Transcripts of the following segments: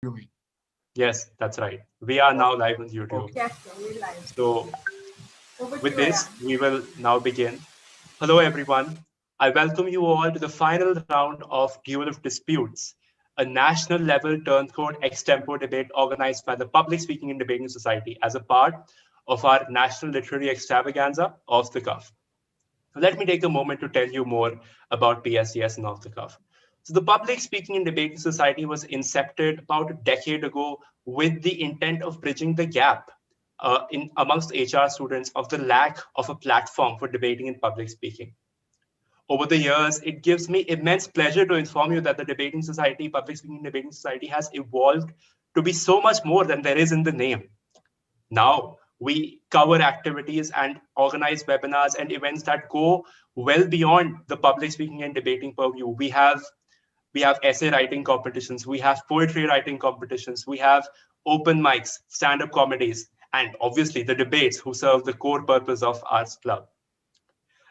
Viewing. Yes, that's right. We are now live on YouTube. Okay. Yes, sir, we're live. So Over to with you, this, Ayan. we will now begin. Hello, everyone. I welcome you all to the final round of Duel of Disputes, a national level turncoat extempore debate organized by the Public Speaking and Debating Society as a part of our national literary extravaganza, Off the Cuff. Let me take a moment to tell you more about PSDS and Off the Cuff. So the Public Speaking and Debating Society was incepted about a decade ago with the intent of bridging the gap in amongst HR students of the lack of a platform for debating and public speaking. Over the years, it gives me immense pleasure to inform you that the Debating Society, Public Speaking and Debating Society, has evolved to be so much more than there is in the name. Now we cover activities and organize webinars and events that go well beyond the public speaking and debating purview. We have essay writing competitions, we have poetry writing competitions, we have open mics, stand-up comedies, and obviously the debates who serve the core purpose of Arts Club.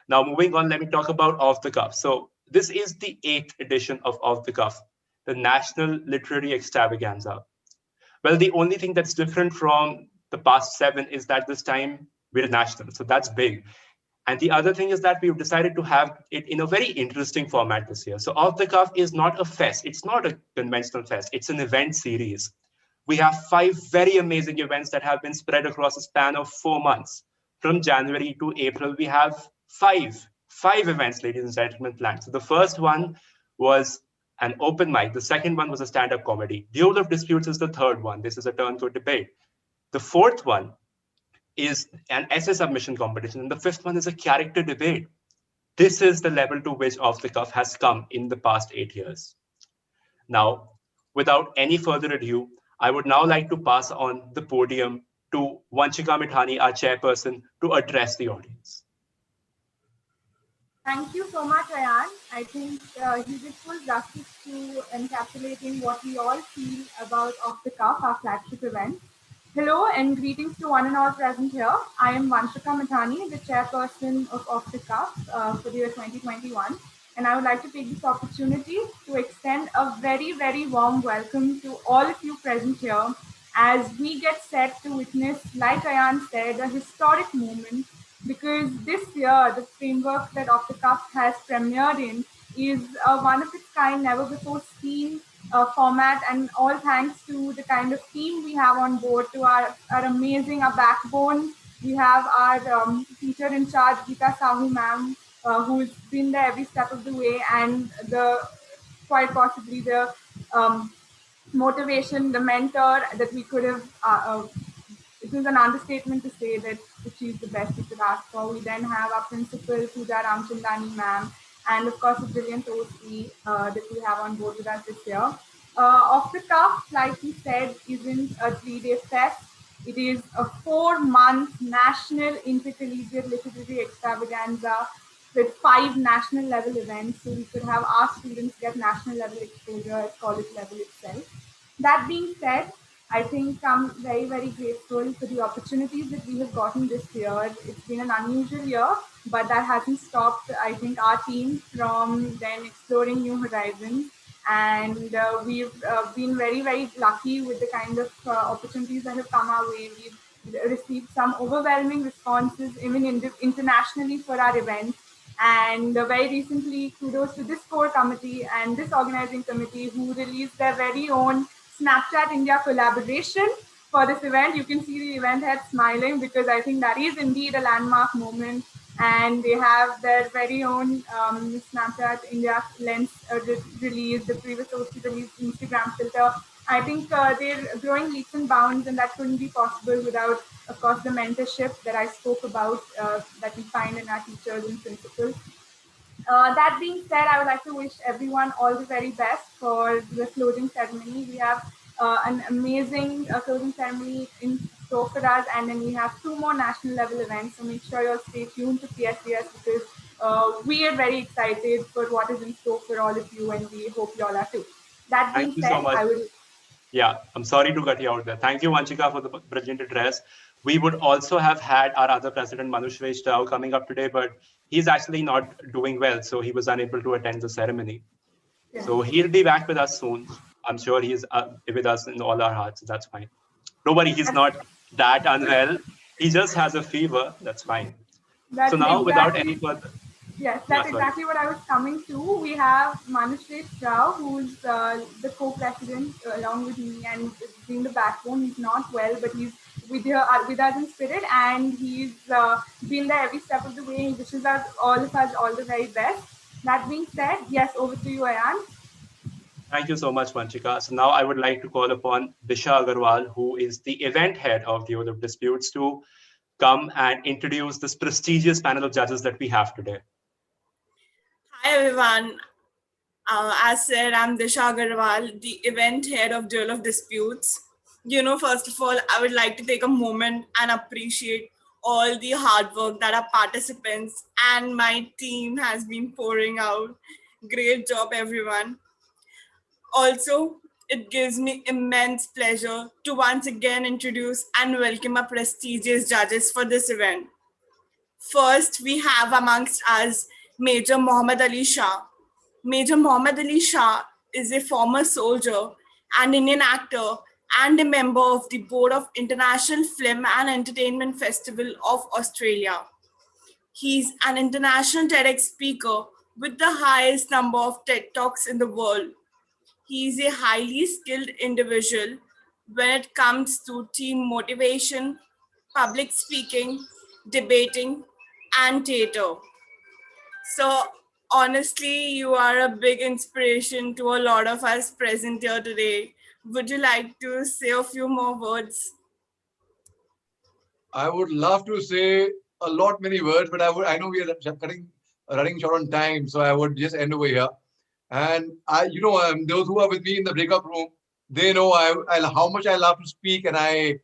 Now moving on, let me talk about Off the Cuff. So this is the 8th edition of Off the Cuff, the National Literary Extravaganza. Well, the only thing that's different from the past 7 is that this time we're national. So that's big. And the other thing is that we've decided to have it in a very interesting format this year. So Off the Cuff is not a fest. It's not a conventional fest. It's an event series. We have 5 very amazing events that have been spread across a span of 4 months. From January to April, we have five events, ladies and gentlemen, planned. So the first one was an open mic. The second one was a stand-up comedy. Duel of Disputes is the third one. This is a turncoat debate. The fourth one is an essay submission competition. And the fifth one is a character debate. This is the level to which Off the Cuff has come in the past 8 years. Now, without any further ado, I would now like to pass on the podium to Vanchika Mithani, our chairperson, to address the audience. Thank you so much, Ayan. I think you did full justice to encapsulating what we all feel about Off the Cuff, our flagship event. Hello and greetings to one and all present here. I am Vanshika Mathani, the chairperson of Off the Cuff for the year 2021. And I would like to take this opportunity to extend a very, very warm welcome to all of you present here as we get set to witness, like Ayan said, a historic moment because this year the framework that Off the Cuff has premiered in is one of its kind, never before seen format, and all thanks to the kind of team we have on board, to our amazing, our backbone. We have our teacher in charge, Geeta Sahu ma'am, who's been there every step of the way, and the quite possibly the motivation, the mentor that we could have. It was an understatement to say that she's the best we could ask for. We then have our principal, Pooja Ramchandani ma'am, and of course, a brilliant OC that we have on board with us this year. Off the Cuff, like we said, isn't a 3-day fest. It is a 4-month national intercollegiate literary extravaganza with 5 national level events. So we could have our students get national level exposure at college level itself. That being said, I think I'm very, very grateful for the opportunities that we have gotten this year. It's been an unusual year, but that hasn't stopped, I think, our team from then exploring new horizons. And we've been very, very lucky with the kind of opportunities that have come our way. We've received some overwhelming responses, even internationally, for our events. And very recently, kudos to this core committee and this organizing committee who released their very own Snapchat India collaboration for this event. You can see the event head smiling because I think that is indeed a landmark moment. And they have their very own Snapchat India lens release, the previous OC released Instagram filter. I think they're growing leaps and bounds, and that couldn't be possible without, of course, the mentorship that I spoke about that we find in our teachers and principals. That being said, I would like to wish everyone all the very best for the closing ceremony. We have an amazing closing ceremony in store for us, and then we have 2 more national level events. So make sure you all stay tuned to PSDS because we are very excited for what is in store for all of you, and we hope you all are too. That being Thank you said, so much. I will. Yeah, I'm sorry to cut you out there. Thank you, Vanchika, for the brilliant address. We would also have had our other president, Manushresh Rao, coming up today, but he's actually not doing well, so he was unable to attend the ceremony. Yeah. So he'll be back with us soon. I'm sure he's with us in all our hearts. So that's fine. Don't worry, he's That's, not that unwell. He just has a fever. That's fine. So that's now, without any exactly further, Yes, yeah, that's sorry. exactly what I was coming to. We have Manushree Rao, who's the co-president along with me and being the backbone. He's not well, but he's with us in spirit, and he's been there every step of the way. He wishes us all the very best. That being said, yes, over to you, Ayan. Thank you so much, Vanchika. So now I would like to call upon Disha Agarwal, who is the event head of Duel of Disputes, to come and introduce this prestigious panel of judges that we have today. Hi everyone. As said, I'm Disha Agarwal, the event head of Duel of Disputes. First of all, I would like to take a moment and appreciate all the hard work that our participants and my team has been pouring out. Great job, everyone. Also, it gives me immense pleasure to once again introduce and welcome our prestigious judges for this event. First, we have amongst us Major Muhammad Ali Shah. Major Muhammad Ali Shah is a former soldier, an Indian actor, and a member of the board of International Film and Entertainment Festival of Australia. He's an international TEDx speaker with the highest number of TED Talks in the world. He is a highly skilled individual when it comes to team motivation, public speaking, debating, and theater. So, honestly, you are a big inspiration to a lot of us present here today. Would you like to say a few more words? I would love to say a lot many words, but I know we are running short on time, so I would just end over here. And those who are with me in the breakup room, they know how much I love to speak, and I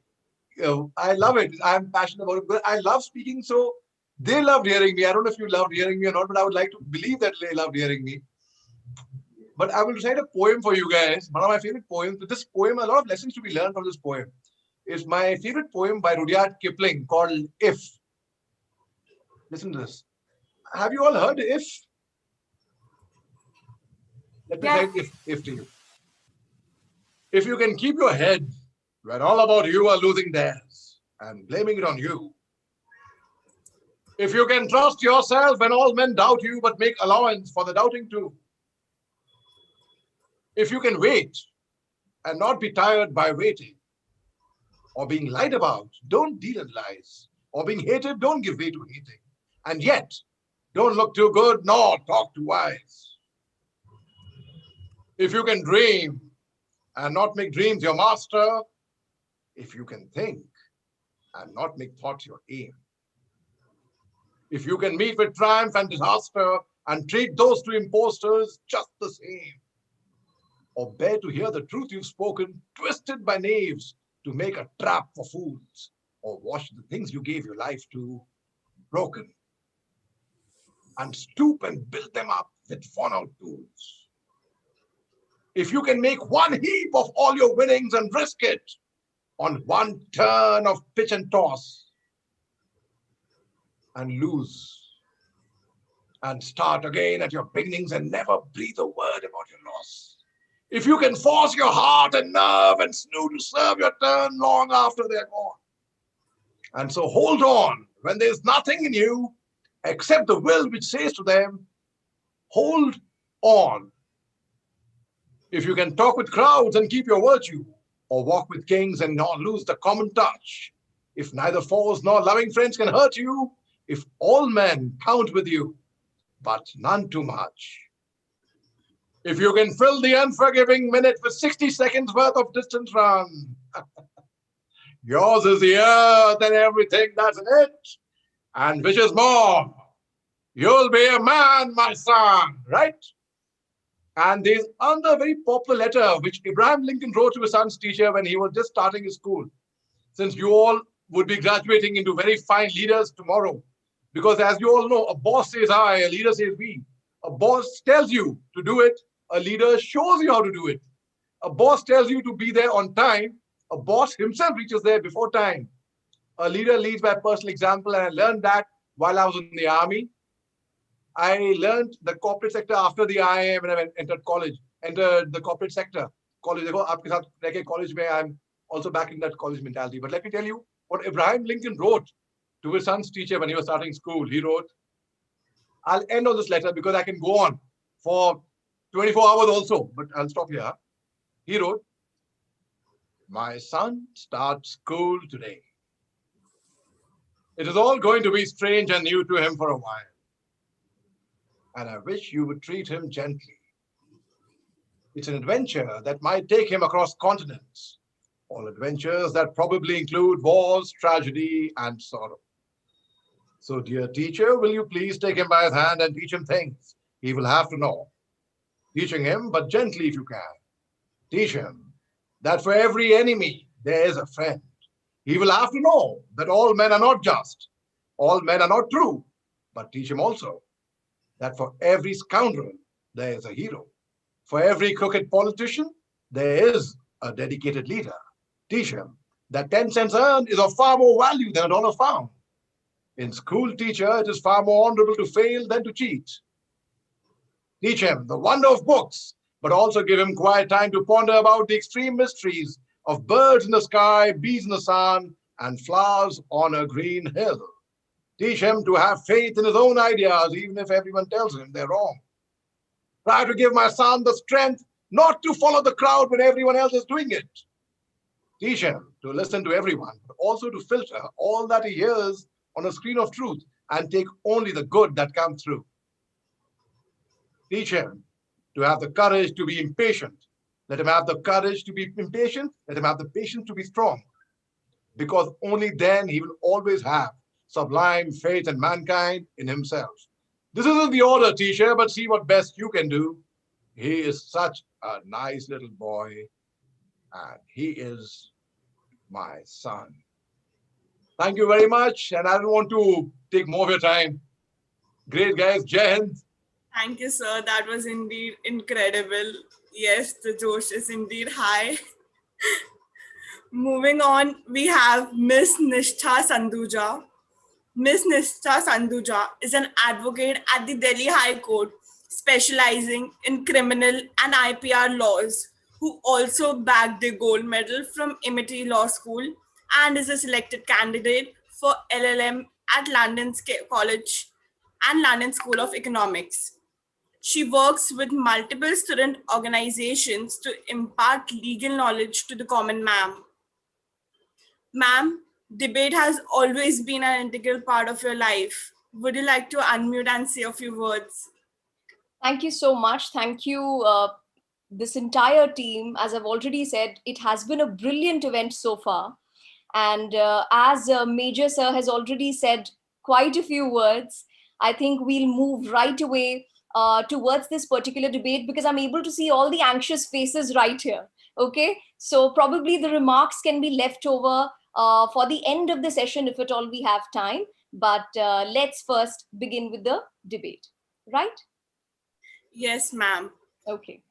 love it. I'm passionate about it, but I love speaking, so they loved hearing me. I don't know if you loved hearing me or not, but I would like to believe that they loved hearing me. But I will recite a poem for you guys. One of my favorite poems. With this poem, a lot of lessons to be learned from this poem. It's my favorite poem by Rudyard Kipling called If. Listen to this. Have you all heard If? Let me Yes. say if to you. If you can keep your head when all about you are losing theirs and blaming it on you. If you can trust yourself when all men doubt you but make allowance for the doubting too. If you can wait and not be tired by waiting or being lied about, don't deal in lies. Or being hated, don't give way to hating. And yet, don't look too good nor talk too wise. If you can dream and not make dreams your master, if you can think and not make thought your aim, if you can meet with triumph and disaster and treat those two impostors just the same, or bear to hear the truth you've spoken, twisted by knaves to make a trap for fools, or wash the things you gave your life to, broken, and stoop and build them up with worn-out tools. If you can make one heap of all your winnings and risk it on one turn of pitch and toss, and lose, and start again at your beginnings and never breathe a word about your loss. If you can force your heart and nerve and snow to serve your turn long after they're gone. And so hold on when there's nothing in you except the will which says to them, hold on. If you can talk with crowds and keep your virtue, or walk with kings and not lose the common touch, if neither foes nor loving friends can hurt you, if all men count with you, but none too much. If you can fill the unforgiving minute with 60 seconds worth of distance run, yours is the earth and everything that's in it. And which is more, you'll be a man, my son, right? And there's another very popular letter which Abraham Lincoln wrote to his son's teacher when he was just starting his school. Since you all would be graduating into very fine leaders tomorrow. Because as you all know, a boss says I, a leader says we. A boss tells you to do it. A leader shows you how to do it. A boss tells you to be there on time. A boss himself reaches there before time. A leader leads by personal example, and I learned that while I was in the army. I learned the corporate sector after the IIM when I entered college, entered the corporate sector. college. देखो आपके साथ रह के college में I'm also back in that college mentality. But let me tell you what Abraham Lincoln wrote to his son's teacher when he was starting school. He wrote, I'll end on this letter because I can go on for 24 hours also, but I'll stop here. He wrote, my son starts school today. It is all going to be strange and new to him for a while. And I wish you would treat him gently. It's an adventure that might take him across continents. All adventures that probably include wars, tragedy, and sorrow. So, dear teacher, will you please take him by his hand and teach him things he will have to know? Teaching him, but gently if you can. Teach him that for every enemy there is a friend. He will have to know that all men are not just, all men are not true, but teach him also that for every scoundrel there is a hero. For every crooked politician, there is a dedicated leader. Teach him that 10 cents earned is of far more value than a dollar found. In school, teacher, it is far more honorable to fail than to cheat. Teach him the wonder of books, but also give him quiet time to ponder about the extreme mysteries of birds in the sky, bees in the sun, and flowers on a green hill. Teach him to have faith in his own ideas, even if everyone tells him they're wrong. Try to give my son the strength not to follow the crowd when everyone else is doing it. Teach him to listen to everyone, but also to filter all that he hears on a screen of truth and take only the good that comes through. Teach him to have the courage to be impatient. Let him have the courage to be impatient. Let him have the patience to be strong. Because only then he will always have sublime faith in mankind, in himself. This isn't the order, teacher, but see what best you can do. He is such a nice little boy, and he is my son. Thank you very much, and I don't want to take more of your time. Great, guys. Jai Hind. Thank you, sir. That was indeed incredible. Yes, the Josh is indeed high. Moving on, we have Miss Nishtha Sanduja. Miss Nishtha Sanduja is an advocate at the Delhi High Court, specializing in criminal and IPR laws, who also bagged the gold medal from Amity Law School and is a selected candidate for LLM at London College and London School of Economics. She works with multiple student organizations to impart legal knowledge to the common man. Ma'am, debate has always been an integral part of your life. Would you like to unmute and say a few words? Thank you so much. Thank you, this entire team. As I've already said, it has been a brilliant event so far. And as Major Sir has already said quite a few words, I think we'll move right away towards this particular debate because I'm able to see all the anxious faces right here. Okay, so probably the remarks can be left over for the end of the session if at all we have time. But let's first begin with the debate, right? Yes, ma'am. Okay.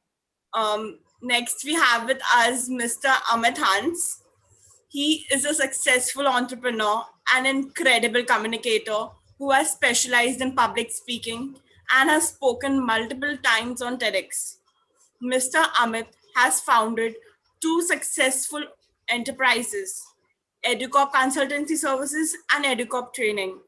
Next, we have with us Mr. Amit Hans. He is a successful entrepreneur and incredible communicator who has specialized in public speaking and has spoken multiple times on TEDx. Mr. Amit has founded two successful enterprises, EduCop Consultancy Services and EduCop Training.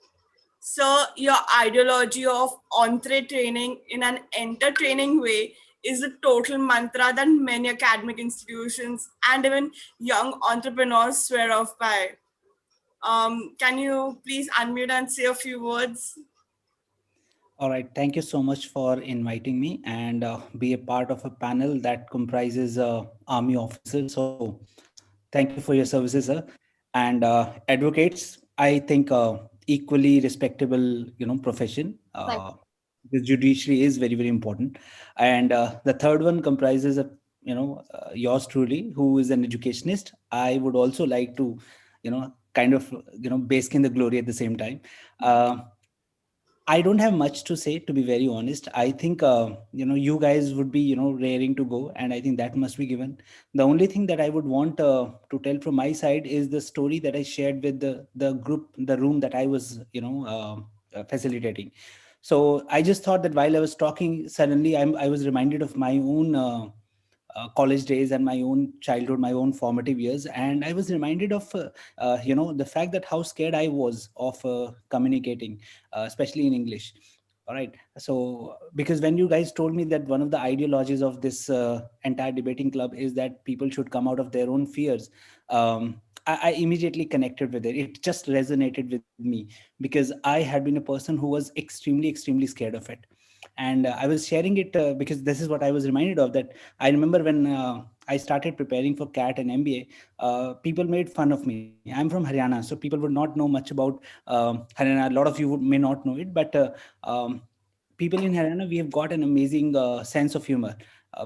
So your ideology of entree training in an entertaining way is a total mantra that many academic institutions and even young entrepreneurs swear off by. Can you please unmute and say a few words? All right. Thank you so much for inviting me and be a part of a panel that comprises army officers. So thank you for your services, sir. And advocates, I think equally respectable, profession. The judiciary is very, very important. And the third one comprises of, yours truly, who is an educationist. I would also like to, kind of, bask in the glory at the same time. I don't have much to say, to be very honest. I think, you guys would be, raring to go. And I think that must be given. The only thing that I would want to tell from my side is the story that I shared with the group, the room that I was, facilitating. So I just thought that while I was talking, suddenly I was reminded of my own college days and my own childhood, my own formative years, and I was reminded of the fact that how scared I was of communicating, especially in English. All right. So, because when you guys told me that one of the ideologies of this entire debating club is that people should come out of their own fears, I immediately connected with it. It just resonated with me because I had been a person who was extremely, extremely scared of it. And I was sharing it because this is what I was reminded of. That I remember when I started preparing for CAT and MBA, people made fun of me. I'm from Haryana, so people would not know much about Haryana. A lot of you may not know it, but people in Haryana, we have got an amazing sense of humor,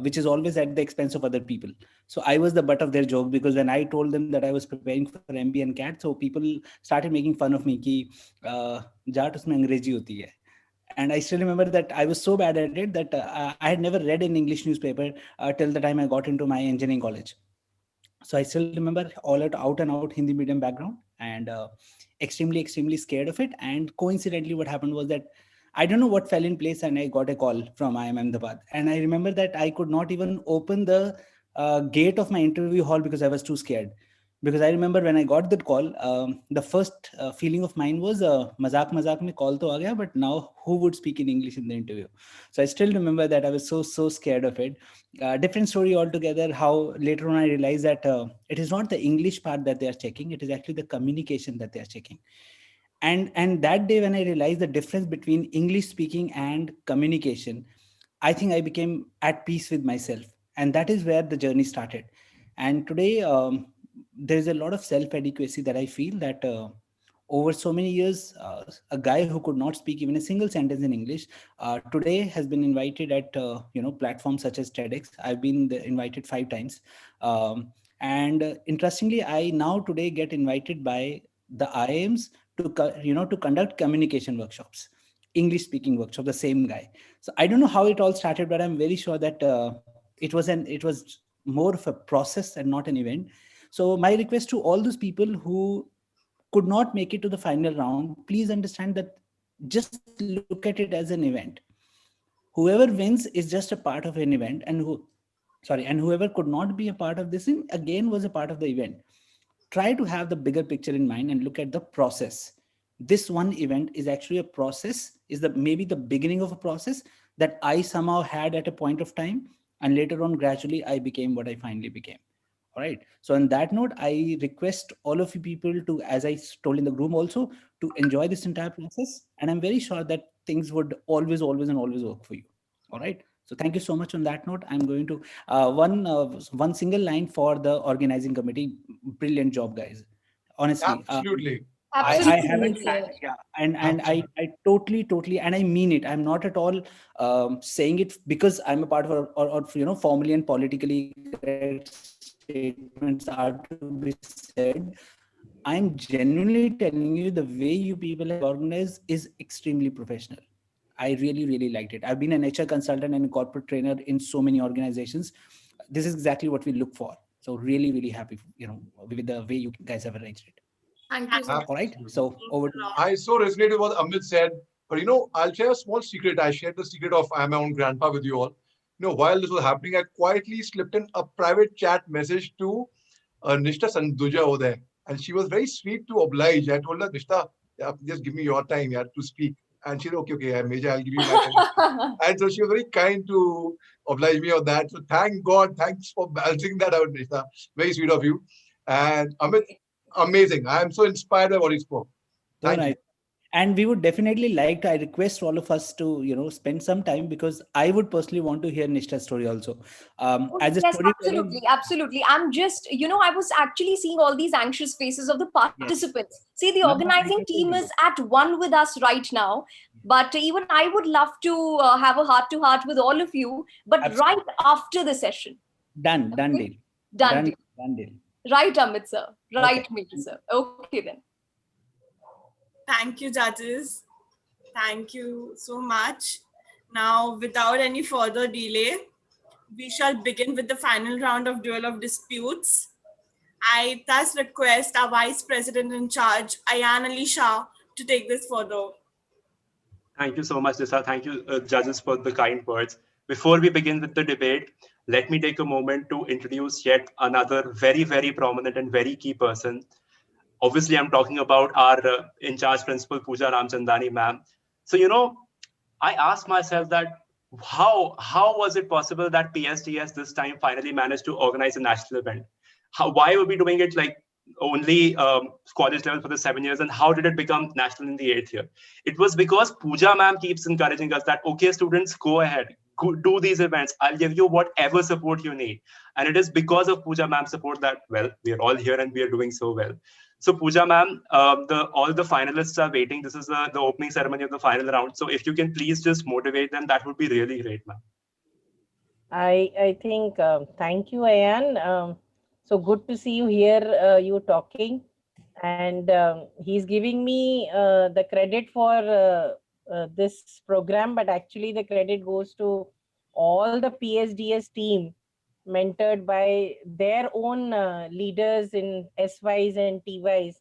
which is always at the expense of other people. So I was the butt of their joke because when I told them that I was preparing for MBA and CAT, so people started making fun of me कि जाट उसमें अंग्रेजी होती है. And I still remember that I was so bad at it that I had never read an English newspaper till the time I got into my engineering college. So I still remember out and out Hindi medium background, and extremely, extremely scared of it. And coincidentally, what happened was that I don't know what fell in place, and I got a call from IIM Ahmedabad. And I remember that I could not even open the gate of my interview hall because I was too scared. Because I remember when I got that call, the first feeling of mine was mazak mazak mein call to aa gaya, but now who would speak in English in the interview? So I still remember that I was so scared of it. Different story altogether. How later on I realized that it is not the English part that they are checking; it is actually the communication that they are checking. And that day when I realized the difference between English speaking and communication, I think I became at peace with myself, and that is where the journey started. And today, there is a lot of self adequacy that I feel that. Over so many years, a guy who could not speak even a single sentence in English today has been invited at platforms such as TEDx. I've been invited 5 times, and interestingly, I now today get invited by the IIMs to conduct communication workshops, English speaking workshop. The same guy. So I don't know how it all started, but I'm very sure that it was more of a process and not an event. So my request to all those people who could not make it to the final round, please understand that just look at it as an event. Whoever wins is just a part of an event, and whoever could not be a part of this thing again was a part of the event. Try to have the bigger picture in mind and look at the process. This one event is actually a process, is the maybe the beginning of a process that I somehow had at a point of time, and later on gradually I became what I finally became. All right. So on that note, I request all of you people to, as I told in the room also, to enjoy this entire process. And I'm very sure that things would always, always, and always work for you. All right. So thank you so much. On that note, I'm going to one single line for the organizing committee. Brilliant job, guys. Honestly, Absolutely. I Absolutely, haven't sir. had, yeah, and I totally, and I mean it. I'm not at all saying it because I'm a part of or formally and politically correct statements are to be said. I'm genuinely telling you the way you people have organized is extremely professional. I really liked it. I've been an HR consultant and a corporate trainer in so many organizations. This is exactly what we look for. So really happy, with the way you guys have arranged it. Thank you so All right. Absolutely. So over to much. I so resonate with what Amit said. But I'll share a small secret. I shared the secret of I'm my own grandpa with you all. While this was happening, I quietly slipped in a private chat message to Nishta Sanduja over there. And she was very sweet to oblige. I told her, Nishta, yeah, just give me your time yeah, to speak. And she said, okay, Major, I'll give you my time. And so she was very kind to oblige me on that. So thank God, thanks for balancing that out, Nishta. Very sweet of you. And Amit, amazing. I am so inspired by what he spoke. so Thank you. nice. And we would definitely like to, I request all of us to, spend some time because I would personally want to hear Nishta's story also. Oh, As a yes, storyteller, absolutely, absolutely. I'm just, I was actually seeing all these anxious faces of the yes. participants. See, the No, organizing I team told is you. at one with us right now. But even I would love to have a heart to heart with all of you, but right Absolutely. after the session. Done Okay? deal. Done Done, deal. done deal. Right, Amit sir. Okay. Right, Major sir. Okay then. Thank you, judges. Thank you so much. Now, without any further delay, we shall begin with the final round of Duel of Disputes. I thus request our Vice President in charge, Ayan Ali Shah, to take this further. Thank you so much, Lisa. Thank you, judges, for the kind words. Before we begin with the debate, let me take a moment to introduce yet another very, very prominent and very key person. Obviously, I'm talking about our in-charge principal, Pooja Ramchandani ma'am. So, I asked myself that how was it possible that PSDS this time finally managed to organize a national event? Why were we doing it like only college level for the 7 years, and how did it become national in the 8th year? It was because Pooja ma'am keeps encouraging us that, okay, students, go ahead, go, do these events. I'll give you whatever support you need. And it is because of Pooja ma'am's support that, well, we are all here and we are doing so well. So Pooja ma'am, all the finalists are waiting. This is the opening ceremony of the final round. So if you can please just motivate them, that would be really great, ma'am. I think thank you, Ayan. So good to see you here. You talking, and he's giving me the credit for this program, but actually the credit goes to all the PSDS team, mentored by their own leaders in SYs and TYs.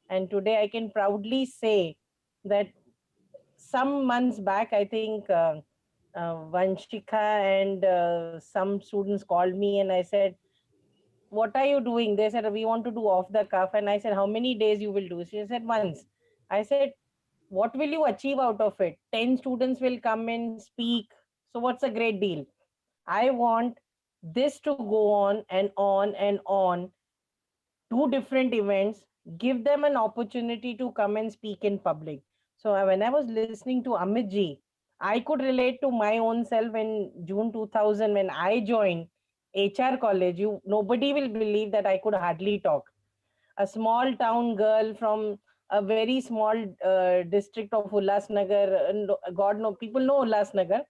And today I can proudly say that some months back, I think Vanshika and some students called me and I said, what are you doing? They said, we want to do off the cuff. And I said, how many days you will do? She said, once. I said, what will you achieve out of it? 10 students will come and speak. So what's a great deal? I want this to go on and on and on. Two different events, give them an opportunity to come and speak in public. So when I was listening to Amit ji, I could relate to my own self in June 2000 when I joined HR college. Nobody will believe that I could hardly talk. A small town girl from a very small district of Ulhasnagar. God know, people know Ulhasnagar,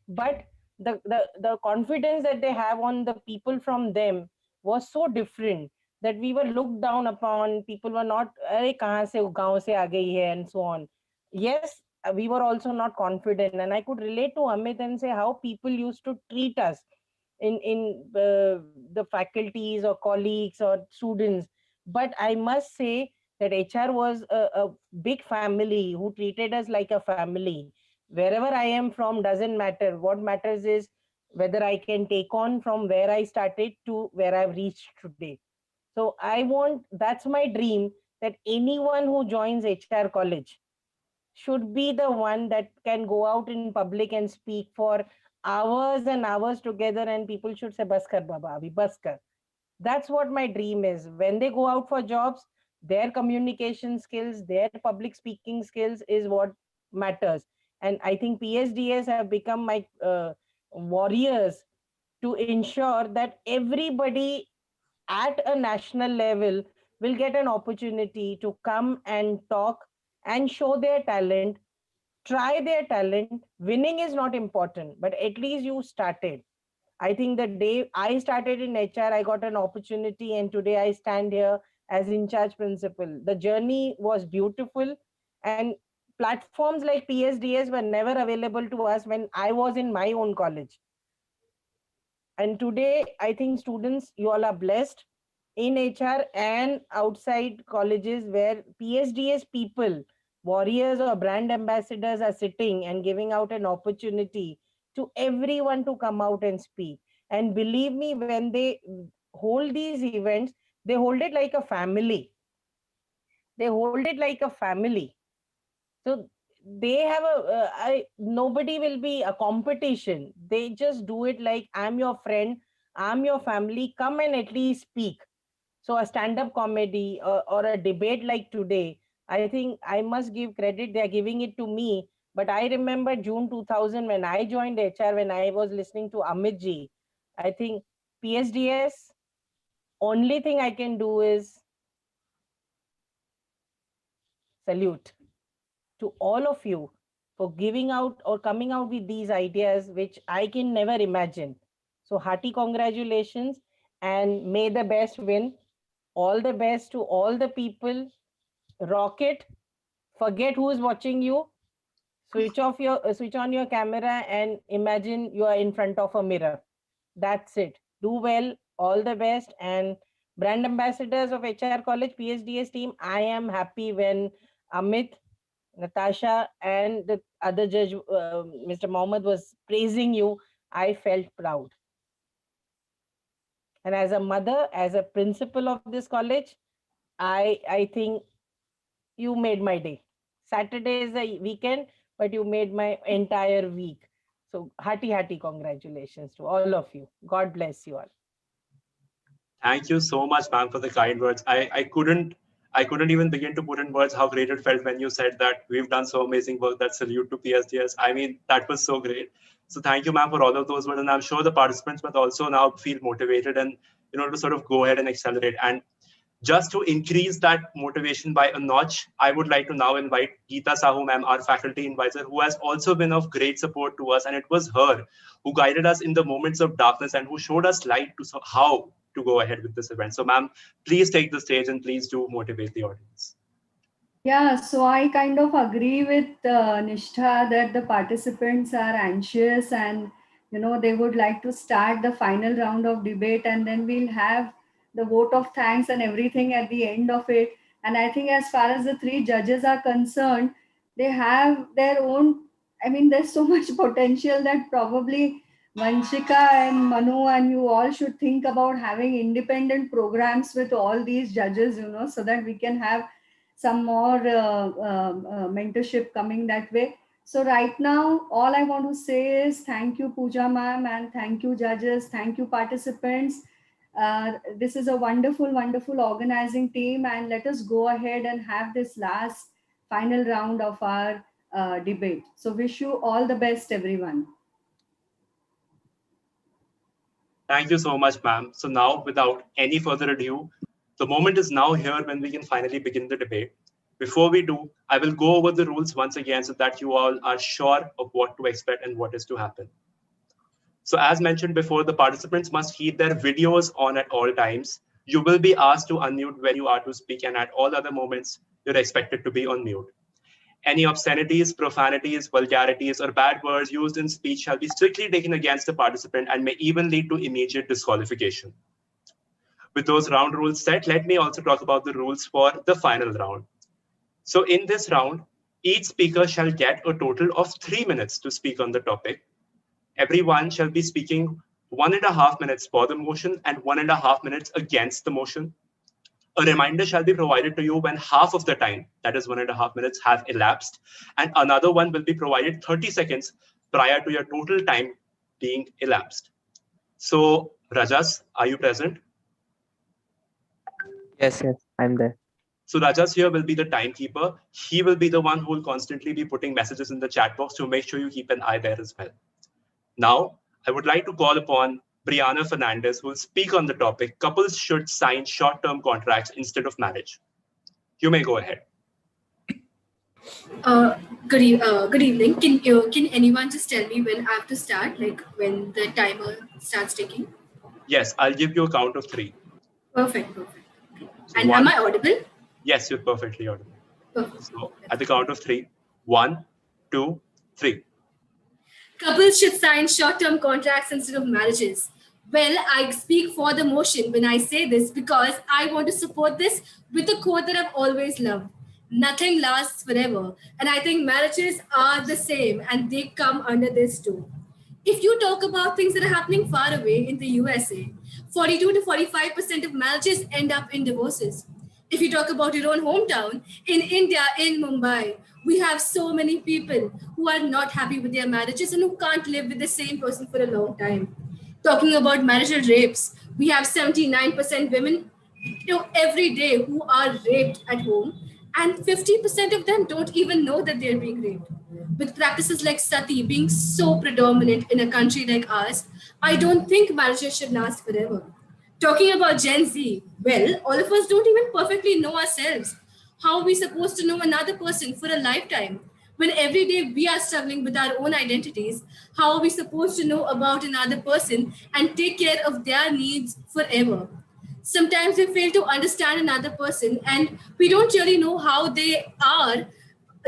but the confidence that they have on the people from them was so different that we were looked down upon. People were not, "Arey, kahan se gaon se aa gayi hai," and so on. Yes, we were also not confident, and I could relate to Amit and say how people used to treat us in the faculties or colleagues or students. But I must say that HR was a big family who treated us like a family. Wherever I am from doesn't matter. What matters is whether I can take on from where I started to where I've reached today. So that's my dream, that anyone who joins HR college should be the one that can go out in public and speak for hours and hours together, and people should say, Baskar Baba, Abhi Baskar. That's what my dream is. When they go out for jobs, their communication skills, their public speaking skills is what matters. And I think PSDS have become my warriors to ensure that everybody at a national level will get an opportunity to come and talk and show their talent, try their talent. Winning is not important, but at least you started. I think the day I started in HR, I got an opportunity, and today I stand here as in charge principal. The journey was beautiful, and platforms like PSDS were never available to us when I was in my own college. And today, I think students, you all are blessed in HR and outside colleges where PSDS people, warriors or brand ambassadors are sitting and giving out an opportunity to everyone to come out and speak. And believe me, when they hold these events, they hold it like a family. They hold it like a family. So they have nobody will be a competition. They just do it like, I'm your friend, I'm your family, come and at least speak. So a stand-up comedy or a debate like today, I think I must give credit, they're giving it to me. But I remember June 2000 when I joined HR, when I was listening to Amit ji, I think PSDS, only thing I can do is salute to all of you for giving out or coming out with these ideas, which I can never imagine. So hearty congratulations, and may the best win. All the best to all the people. Rock it. Forget who is watching you. Switch on your camera and imagine you are in front of a mirror. That's it. Do well. All the best. And brand ambassadors of HR College PSDS team, I am happy when Amit, Natasha, and the other judge, Mr. Mohammed, was praising you. I felt proud. And as a mother, as a principal of this college, I think you made my day. Saturday is a weekend, but you made my entire week. So hearty congratulations to all of you. God bless you all. Thank you so much, ma'am, for the kind words. I couldn't even begin to put in words how great it felt when you said that we've done so amazing work. That salute to PSDS. I mean, that was so great. So thank you, ma'am, for all of those words. And I'm sure the participants must also now feel motivated and to sort of go ahead and accelerate. And just to increase that motivation by a notch, I would like to now invite Geeta Sahu, ma'am, our faculty advisor, who has also been of great support to us. And it was her who guided us in the moments of darkness and who showed us light to how to go ahead with this event. So, ma'am, please take the stage and please do motivate the audience. Yeah, so I kind of agree with Nishtha that the participants are anxious and they would like to start the final round of debate, and then we'll have the vote of thanks and everything at the end of it. And I think as far as the three judges are concerned, they have their own, I mean, there's so much potential that probably Vanshika and Manu and you all should think about having independent programs with all these judges, so that we can have some more mentorship coming that way. So right now, all I want to say is thank you, Pooja ma'am, and thank you, judges. Thank you, participants. This is a wonderful, wonderful organizing team, and let us go ahead and have this last final round of our debate. So wish you all the best, everyone. Thank you so much, ma'am. So now, without any further ado, the moment is now here when we can finally begin the debate. Before we do, I will go over the rules once again so that you all are sure of what to expect and what is to happen. So as mentioned before, the participants must keep their videos on at all times. You will be asked to unmute when you are to speak, and at all other moments, you're expected to be on mute. Any obscenities, profanities, vulgarities, or bad words used in speech shall be strictly taken against the participant and may even lead to immediate disqualification. With those round rules set, let me also talk about the rules for the final round. So in this round, each speaker shall get a total of 3 minutes to speak on the topic. Everyone shall be speaking 1.5 minutes for the motion and 1.5 minutes against the motion. A reminder shall be provided to you when half of the time, that is 1.5 minutes, have elapsed, and another one will be provided 30 seconds prior to your total time being elapsed. So, Rajas, are you present? Yes, I'm there. So Rajas here will be the timekeeper. He will be the one who will constantly be putting messages in the chat box to make sure you keep an eye there as well. Now, I would like to call upon Brianna Fernandez, who will speak on the topic, couples should sign short-term contracts instead of marriage. You may go ahead. Good evening. Can anyone just tell me when I have to start, like when the timer starts ticking? Yes, I'll give you a count of 3. Perfect. So and am I audible? Yes, you're perfectly audible. Perfect. So at the count of 3, 1, 2, 3. Couples should sign short-term contracts instead of marriages. Well, I speak for the motion when I say this because I want to support this with a quote that I've always loved. Nothing lasts forever. And I think marriages are the same and they come under this too. If you talk about things that are happening far away in the USA, 42 to 45% of marriages end up in divorces. If you talk about your own hometown, in India, in Mumbai, we have so many people who are not happy with their marriages and who can't live with the same person for a long time. Talking about marital rapes, we have 79% women every day who are raped at home, and 50% of them don't even know that they're being raped. With practices like sati being so predominant in a country like ours, I don't think marriages should last forever. Talking about Gen Z, well, all of us don't even perfectly know ourselves. How are we supposed to know another person for a lifetime? When every day we are struggling with our own identities, how are we supposed to know about another person and take care of their needs forever? Sometimes we fail to understand another person and we don't really know how they are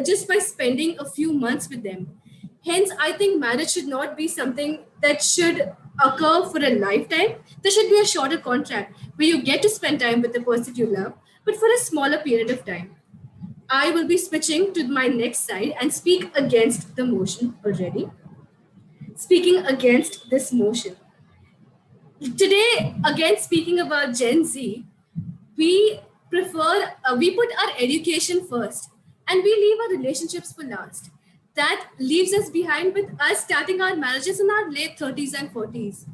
just by spending a few months with them. Hence, I think marriage should not be something that should occur for a lifetime. There should be a shorter contract where you get to spend time with the person you love, but for a smaller period of time. I will be switching to my next side and speak against the motion already. Speaking against this motion. Today, again, speaking about Gen Z, we we put our education first and we leave our relationships for last. That leaves us behind with us starting our marriages in our late 30s and 40s.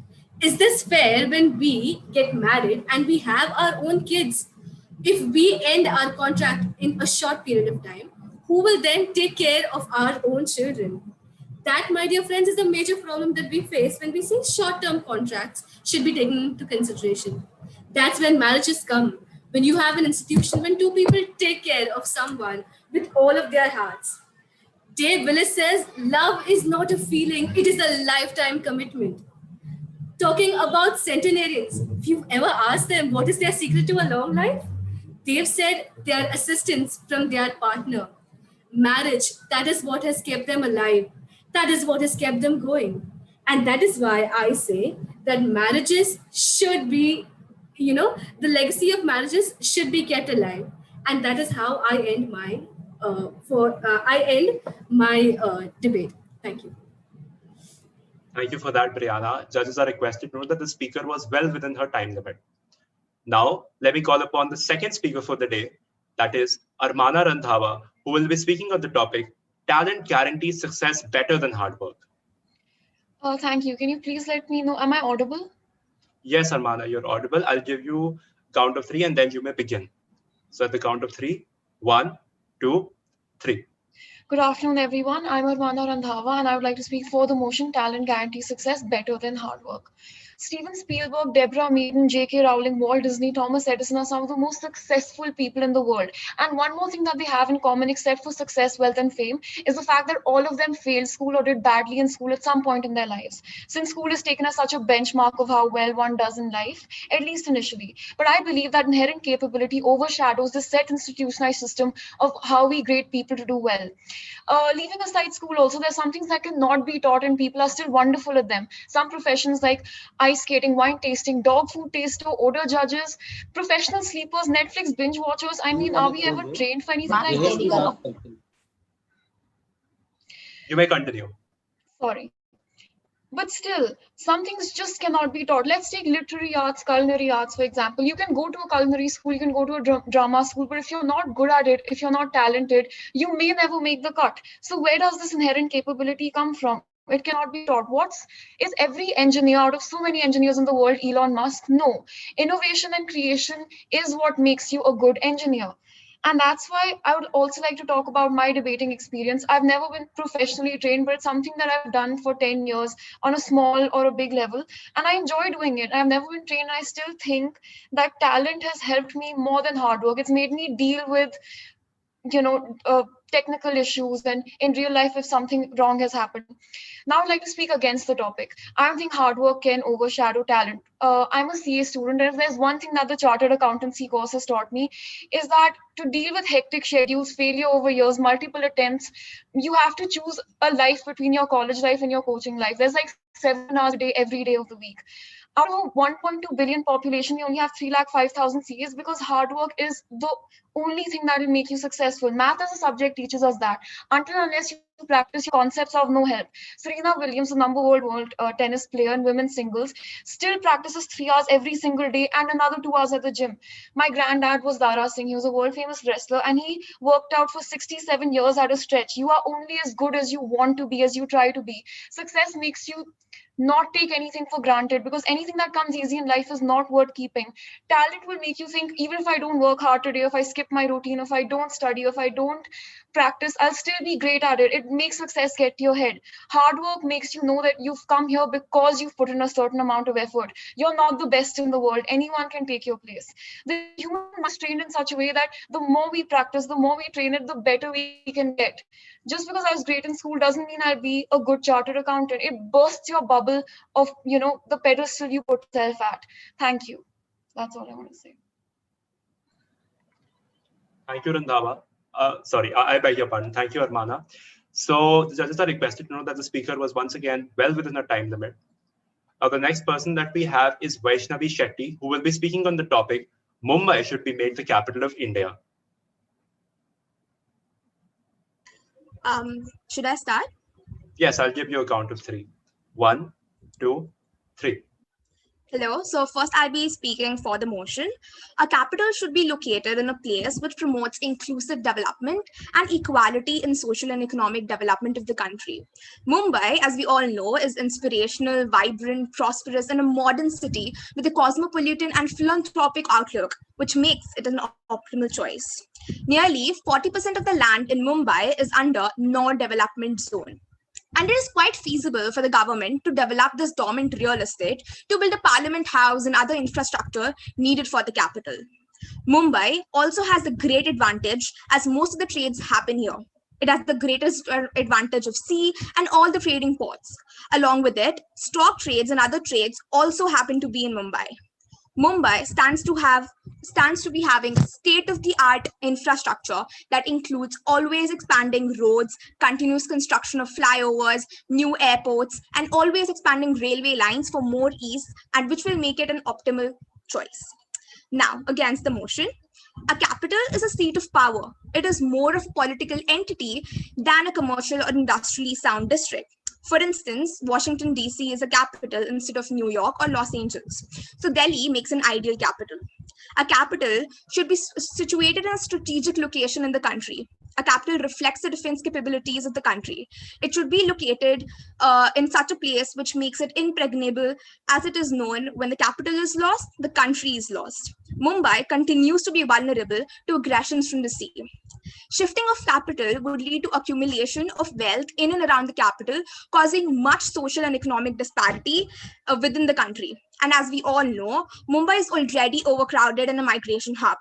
Is this fair when we get married and we have our own kids? If we end our contract in a short period of time, who will then take care of our own children? That, my dear friends, is the major problem that we face when we say short term contracts should be taken into consideration. That's when marriages come, when you have an institution, when two people take care of someone with all of their hearts. Dave Willis says, love is not a feeling, it is a lifetime commitment. Talking about centenarians, if you've ever asked them what is their secret to a long life, they've said their assistance from their partner. Marriage, that is what has kept them alive. That is what has kept them going. And that is why I say that marriages should be, the legacy of marriages should be kept alive. And that is how I end my debate. Thank you. Thank you for that, Brianna. Judges are requested to note that the speaker was well within her time limit. Now, let me call upon the second speaker for the day, that is Armana Randhawa, who will be speaking on the topic, Talent Guarantees Success Better Than Hard Work. Thank you. Can you please let me know, am I audible? Yes, Armana, you're audible. I'll give you count of 3 and then you may begin. So at the count of 3, 1, 2, 3. Good afternoon, everyone. I'm Armana Randhawa, and I would like to speak for the motion Talent Guarantees Success Better Than Hard Work. Steven Spielberg, Deborah Maiden, J.K. Rowling, Walt Disney, Thomas Edison are some of the most successful people in the world. And one more thing that they have in common, except for success, wealth, and fame, is the fact that all of them failed school or did badly in school at some point in their lives. Since school is taken as such a benchmark of how well one does in life, at least initially. But I believe that inherent capability overshadows the set institutionalized system of how we grade people to do well. Leaving aside school also, there's some things that cannot be taught and people are still wonderful at them. Some professions like ice skating, wine tasting, dog food taster, odor judges, professional sleepers, Netflix binge watchers. I mean, are we ever trained for anything like this? You may continue. Sorry. But still, some things just cannot be taught. Let's take literary arts, culinary arts, for example. You can go to a culinary school, you can go to a drama school, but if you're not good at it, if you're not talented, you may never make the cut. So where does this inherent capability come from? It cannot be taught. Is every engineer, out of so many engineers in the world, Elon Musk? No. Innovation and creation is what makes you a good engineer. And that's why I would also like to talk about my debating experience. I've never been professionally trained, but it's something that I've done for 10 years on a small or a big level. And I enjoy doing it. I've never been trained. I still think that talent has helped me more than hard work. It's made me deal with, technical issues and in real life if something wrong has happened. Now I'd like to speak against the topic. I don't think hard work can overshadow talent. I'm a CA student, and if there's one thing that the chartered accountancy course has taught me, is that to deal with hectic schedules, failure over years, multiple attempts, you have to choose a life between your college life and your coaching life. There's like 7 hours a day, every day of the week. Out of a 1.2 billion population, you only have 305,000 CAs because hard work is the only thing that will make you successful. Math as a subject teaches us that. Until unless you practice, your concepts are of no help. Serena Williams, the number world tennis player in women's singles, still practices 3 hours every single day and another 2 hours at the gym. My granddad was Dara Singh. He was a world famous wrestler and he worked out for 67 years at a stretch. You are only as good as you want to be, as you try to be. Success makes you not take anything for granted, because anything that comes easy in life is not worth keeping. Talent will make you think, even if I don't work hard today, if I skip my routine, if I don't study, if I don't practice, I'll still be great at it. It makes success get to your head. Hard work makes you know that you've come here because you've put in a certain amount of effort. You're not the best in the world. Anyone can take your place. The human mind is trained in such a way that the more we practice, the more we train it, the better we can get. Just because I was great in school doesn't mean I'll be a good chartered accountant. It bursts your bubble of, the pedestal you put yourself at. Thank you. That's all I want to say. Thank you, Randhawa. Sorry, I beg your pardon. Thank you, Armana. So the judges are requested to know that the speaker was once again well within her time limit. Now, the next person that we have is Vaishnavi Shetty, who will be speaking on the topic, Mumbai should be made the capital of India. Should I start? Yes, I'll give you a count of 3. 1, 2, 3. Hello. So first I'll be speaking for the motion. A capital should be located in a place which promotes inclusive development and equality in social and economic development of the country. Mumbai, as we all know, is inspirational, vibrant, prosperous, and a modern city with a cosmopolitan and philanthropic outlook, which makes it an optimal choice. Nearly 40% of the land in Mumbai is under no development zone. And it is quite feasible for the government to develop this dormant real estate to build a parliament house and other infrastructure needed for the capital. Mumbai also has a great advantage as most of the trades happen here. It has the greatest advantage of sea and all the trading ports. Along with it, stock trades and other trades also happen to be in Mumbai. Mumbai stands to be having state-of-the-art infrastructure that includes always expanding roads, continuous construction of flyovers, new airports, and always expanding railway lines for more ease, and which will make it an optimal choice. Now, against the motion, a capital is a seat of power. It is more of a political entity than a commercial or industrially sound district. For instance, Washington, D.C. is a capital instead of New York or Los Angeles. So Delhi makes an ideal capital. A capital should be situated in a strategic location in the country. A capital reflects the defense capabilities of the country. It should be located in such a place which makes it impregnable, as it is known when the capital is lost, the country is lost. Mumbai continues to be vulnerable to aggressions from the sea. Shifting of capital would lead to accumulation of wealth in and around the capital, causing much social and economic disparity within the country. And as we all know, Mumbai is already overcrowded and a migration hub.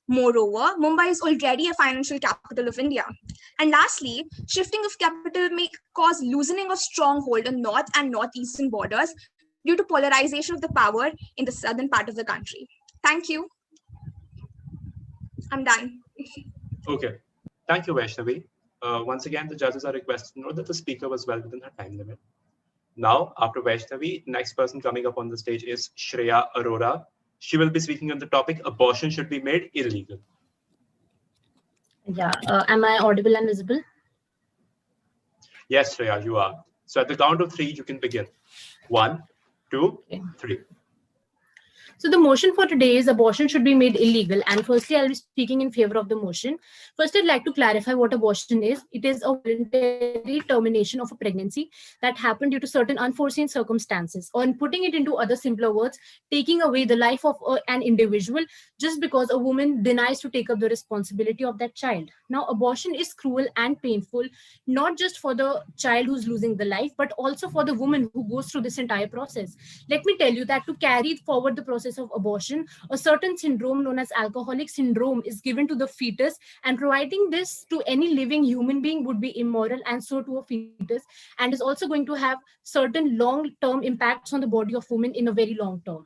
Moreover, Mumbai is already a financial capital of India. And lastly, shifting of capital may cause loosening of stronghold on north and northeastern borders due to polarization of the power in the southern part of the country. Thank you. I'm done. Okay. Thank you, Vaishnavi. Once again, the judges are requested to note that the speaker was well within her time limit. Now, after Vaishnavi, next person coming up on the stage is Shreya Arora. She will be speaking on the topic, abortion should be made illegal. Yeah, am I audible and visible? Yes, Shreya, you are. So at the count of 3, you can begin. 1, 2, 3. So the motion for today is abortion should be made illegal. And firstly, I'll be speaking in favor of the motion. First, I'd like to clarify what abortion is. It is a voluntary termination of a pregnancy that happened due to certain unforeseen circumstances, or in putting it into other simpler words, taking away the life of an individual just because a woman denies to take up the responsibility of that child. Now, abortion is cruel and painful, not just for the child who's losing the life, but also for the woman who goes through this entire process. Let me tell you that to carry forward the process of abortion, a certain syndrome known as alcoholic syndrome is given to the fetus, and providing this to any living human being would be immoral, and so to a fetus, and is also going to have certain long-term impacts on the body of women in a very long term.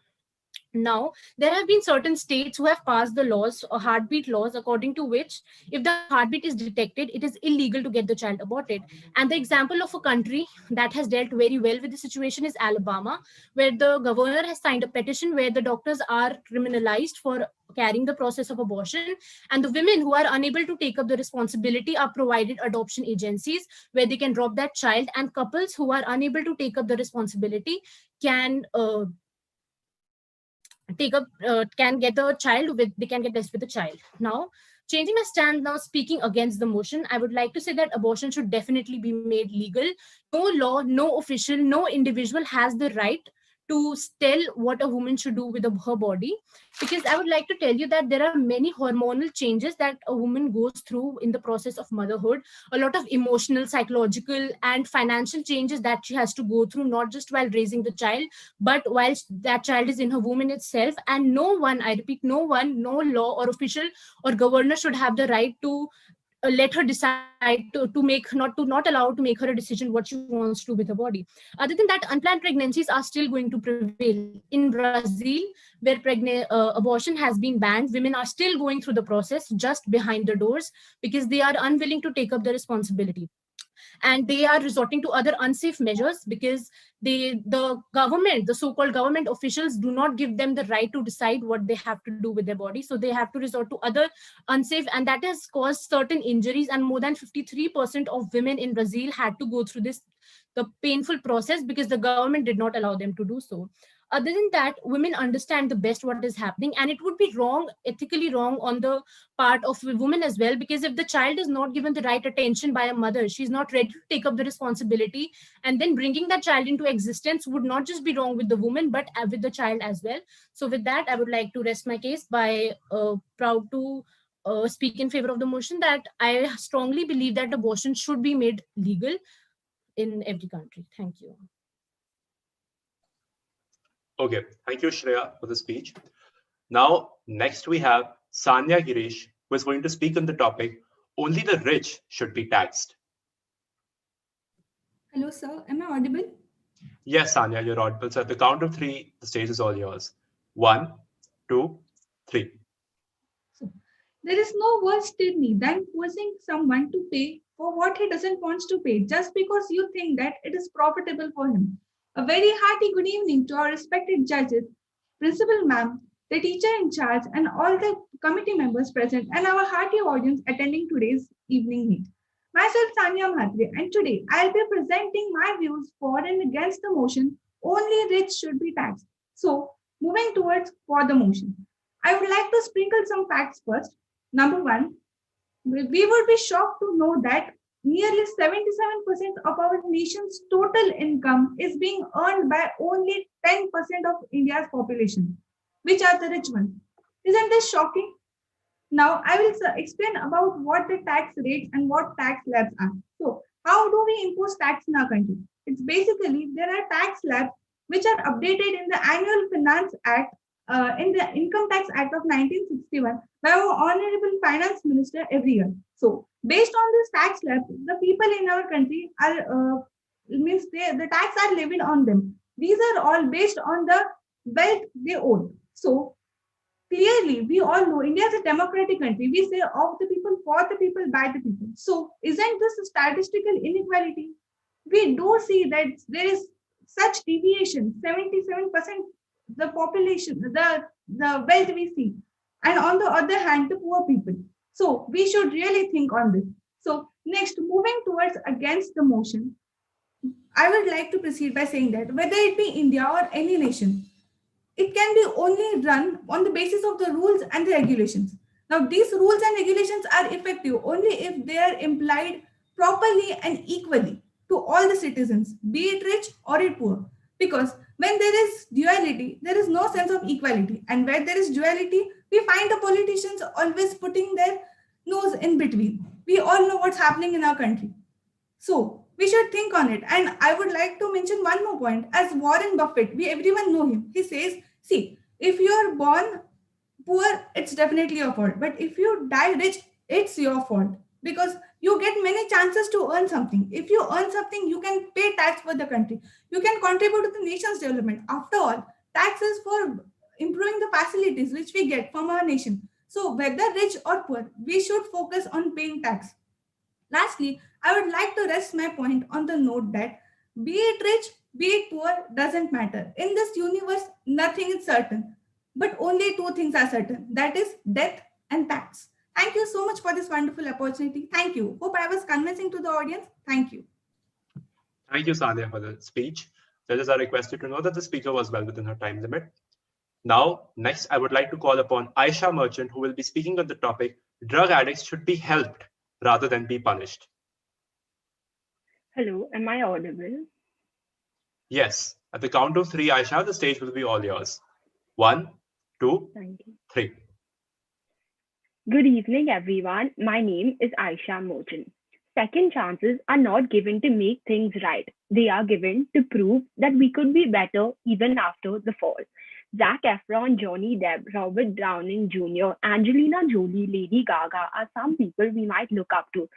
Now, there have been certain states who have passed the laws or heartbeat laws, according to which if the heartbeat is detected, it is illegal to get the child aborted. And the example of a country that has dealt very well with the situation is Alabama, where the governor has signed a petition where the doctors are criminalized for carrying the process of abortion, and the women who are unable to take up the responsibility are provided adoption agencies where they can drop that child, and couples who are unable to take up the responsibility can can get the child with, they can get blessed with the child. Now, changing my stand, now speaking against the motion, I would like to say that abortion should definitely be made legal. No law, no official, no individual has the right to tell what a woman should do with her body, because I would like to tell you that there are many hormonal changes that a woman goes through in the process of motherhood, a lot of emotional, psychological, and financial changes that she has to go through, not just while raising the child, but while that child is in her womb itself. And no one, I repeat, no one, no law or official or governor should have the right to let her decide not allowed to make her a decision what she wants to do with her body. Other than that, unplanned pregnancies are still going to prevail. In Brazil, where abortion has been banned, women are still going through the process just behind the doors because they are unwilling to take up the responsibility. And they are resorting to other unsafe measures because the government, the so-called government officials, do not give them the right to decide what they have to do with their body. So they have to resort to other unsafe, and that has caused certain injuries. And more than 53% of women in Brazil had to go through the painful process because the government did not allow them to do so. Other than that, women understand the best what is happening, and it would be wrong, ethically wrong on the part of a woman as well, because if the child is not given the right attention by a mother, she's not ready to take up the responsibility, and then bringing that child into existence would not just be wrong with the woman but with the child as well. So with that, I would like to rest my case by proud to speak in favor of the motion that I strongly believe that abortion should be made legal in every country. Thank you. Okay, thank you, Shreya, for the speech. Now, next we have Sanya Girish, who is going to speak on the topic, only the rich should be taxed. Hello, sir. Am I audible? Yes, Sanya, you're audible. So at the count of three, the stage is all yours. 1, 2, 3. So, there is no worse tyranny than forcing someone to pay for what he doesn't want to pay just because you think that it is profitable for him. A very hearty good evening to our respected judges, principal ma'am, the teacher in charge, and all the committee members present, and our hearty audience attending today's evening meet. Myself, Sanya Mhatre, and today I'll be presenting my views for and against the motion, only rich should be taxed. So, moving towards for the motion. I would like to sprinkle some facts first. Number one, we would be shocked to know that nearly 77% of our nation's total income is being earned by only 10% of India's population, which are the rich ones. Isn't this shocking? Now, I will explain about what the tax rates and what tax slabs are. So, how do we impose tax in our country? It's basically there are tax slabs which are updated in the Annual Finance Act, in the Income Tax Act of 1961 by our Honorable Finance Minister every year. So, based on this tax slab, the people in our country are the tax are levied on them. These are all based on the wealth they own. So, clearly, we all know India is a democratic country. We say of the people, for the people, by the people. So, isn't this a statistical inequality? We do see that there is such deviation, 77% the population, the wealth we see. And on the other hand, the poor people. So, we should really think on this. So, next, moving towards against the motion, I would like to proceed by saying that whether it be India or any nation, it can be only run on the basis of the rules and the regulations. Now, these rules and regulations are effective only if they are implied properly and equally to all the citizens, be it rich or it poor. Because when there is duality, there is no sense of equality. And where there is duality, we find the politicians always putting their nose in between. We all know what's happening in our country. So we should think on it. And I would like to mention one more point. As Warren Buffett, everyone know him. He says, see, if you're born poor, it's definitely your fault. But if you die rich, it's your fault. Because you get many chances to earn something. If you earn something, you can pay tax for the country. You can contribute to the nation's development. After all, tax is for improving the facilities which we get from our nation. So whether rich or poor, we should focus on paying tax. Lastly, I would like to rest my point on the note that be it rich, be it poor, doesn't matter. In this universe, nothing is certain, but only two things are certain. That is death and tax. Thank you so much for this wonderful opportunity. Thank you. Hope I was convincing to the audience. Thank you. Thank you, Sanya, for the speech. Judges are requested to know that the speaker was well within her time limit. Now, next, I would like to call upon Aisha Merchant, who will be speaking on the topic, drug addicts should be helped rather than be punished. Hello, am I audible? Yes. At the count of three, Aisha, the stage will be all yours. 1, 2, 3. Good evening, everyone. My name is Aisha Merchant. Second chances are not given to make things right. They are given to prove that we could be better even after the fall. Zac Efron, Johnny Depp, Robert Downey Jr., Angelina Jolie, Lady Gaga are some people we might look up to.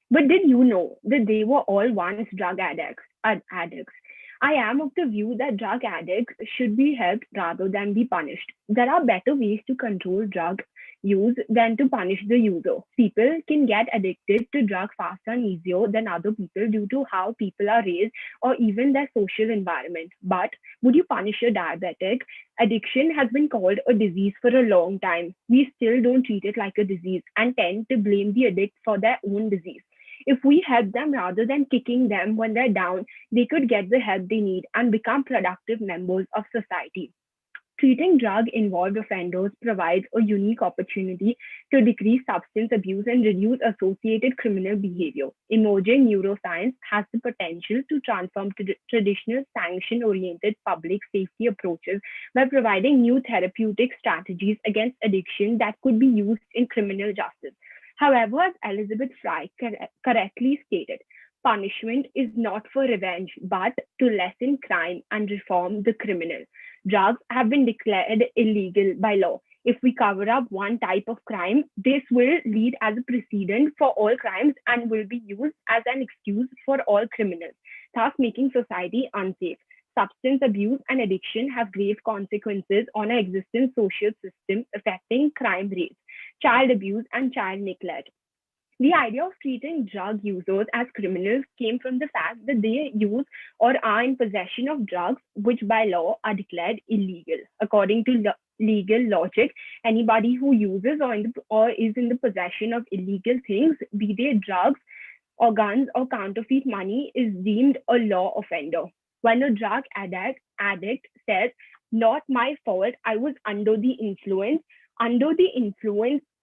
But did you know that they were all once drug addicts? I am of the view that drug addicts should be helped rather than be punished. There are better ways to control drug use than to punish the user. People can get addicted to drugs faster and easier than other people due to how people are raised or even their social environment. But would you punish a diabetic? Addiction has been called a disease for a long time. We still don't treat it like a disease and tend to blame the addict for their own disease. If we help them rather than kicking them when they're down, they could get the help they need and become productive members of society. Treating drug-involved offenders provides a unique opportunity to decrease substance abuse and reduce associated criminal behavior. Emerging neuroscience has the potential to transform traditional sanction-oriented public safety approaches by providing new therapeutic strategies against addiction that could be used in criminal justice. However, as Elizabeth Fright correctly stated, punishment is not for revenge, but to lessen crime and reform the criminal. Drugs have been declared illegal by law. If we cover up one type of crime, this will lead as a precedent for all crimes and will be used as an excuse for all criminals, thus making society unsafe. Substance abuse and addiction have grave consequences on our existing social system, affecting crime rates, child abuse, and child neglect. The idea of treating drug users as criminals came from the fact that they use or are in possession of drugs which by law are declared illegal. According to legal logic, anybody who uses or is in the possession of illegal things, be they drugs or guns or counterfeit money, is deemed a law offender. When a drug addict says, "Not my fault, I was under the influence,"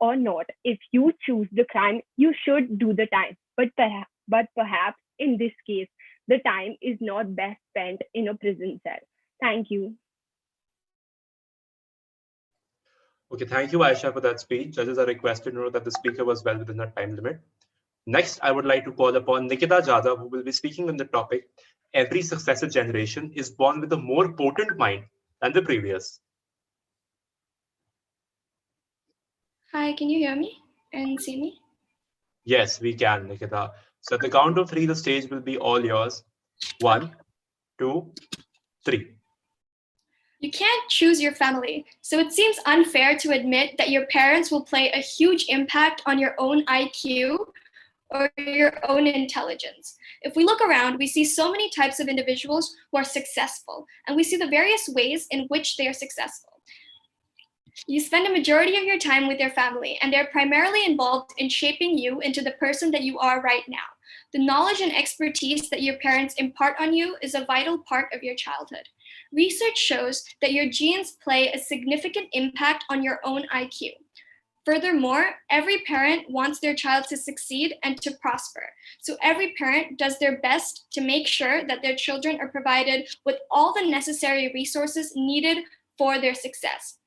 or not, if you choose the crime, you should do the time. But perhaps in this case, the time is not best spent in a prison cell. Thank you. Okay, thank you, Aisha, for that speech. Judges are requested to note that the speaker was well within the time limit. Next, I would like to call upon Nikita Jadhav, who will be speaking on the topic, "Every successive generation is born with a more potent mind than the previous." Hi, can you hear me and see me? Yes, we can, Nikita. So at the count of 3, the stage will be all yours. 1, 2, 3. You can't choose your family, so it seems unfair to admit that your parents will play a huge impact on your own IQ or your own intelligence. If we look around, we see so many types of individuals who are successful, and we see the various ways in which they are successful. You spend a majority of your time with your family, and they're primarily involved in shaping you into the person that you are right now. The knowledge and expertise that your parents impart on you is a vital part of your childhood. Research shows that your genes play a significant impact on your own IQ. Furthermore, every parent wants their child to succeed and to prosper. So every parent does their best to make sure that their children are provided with all the necessary resources needed for their success.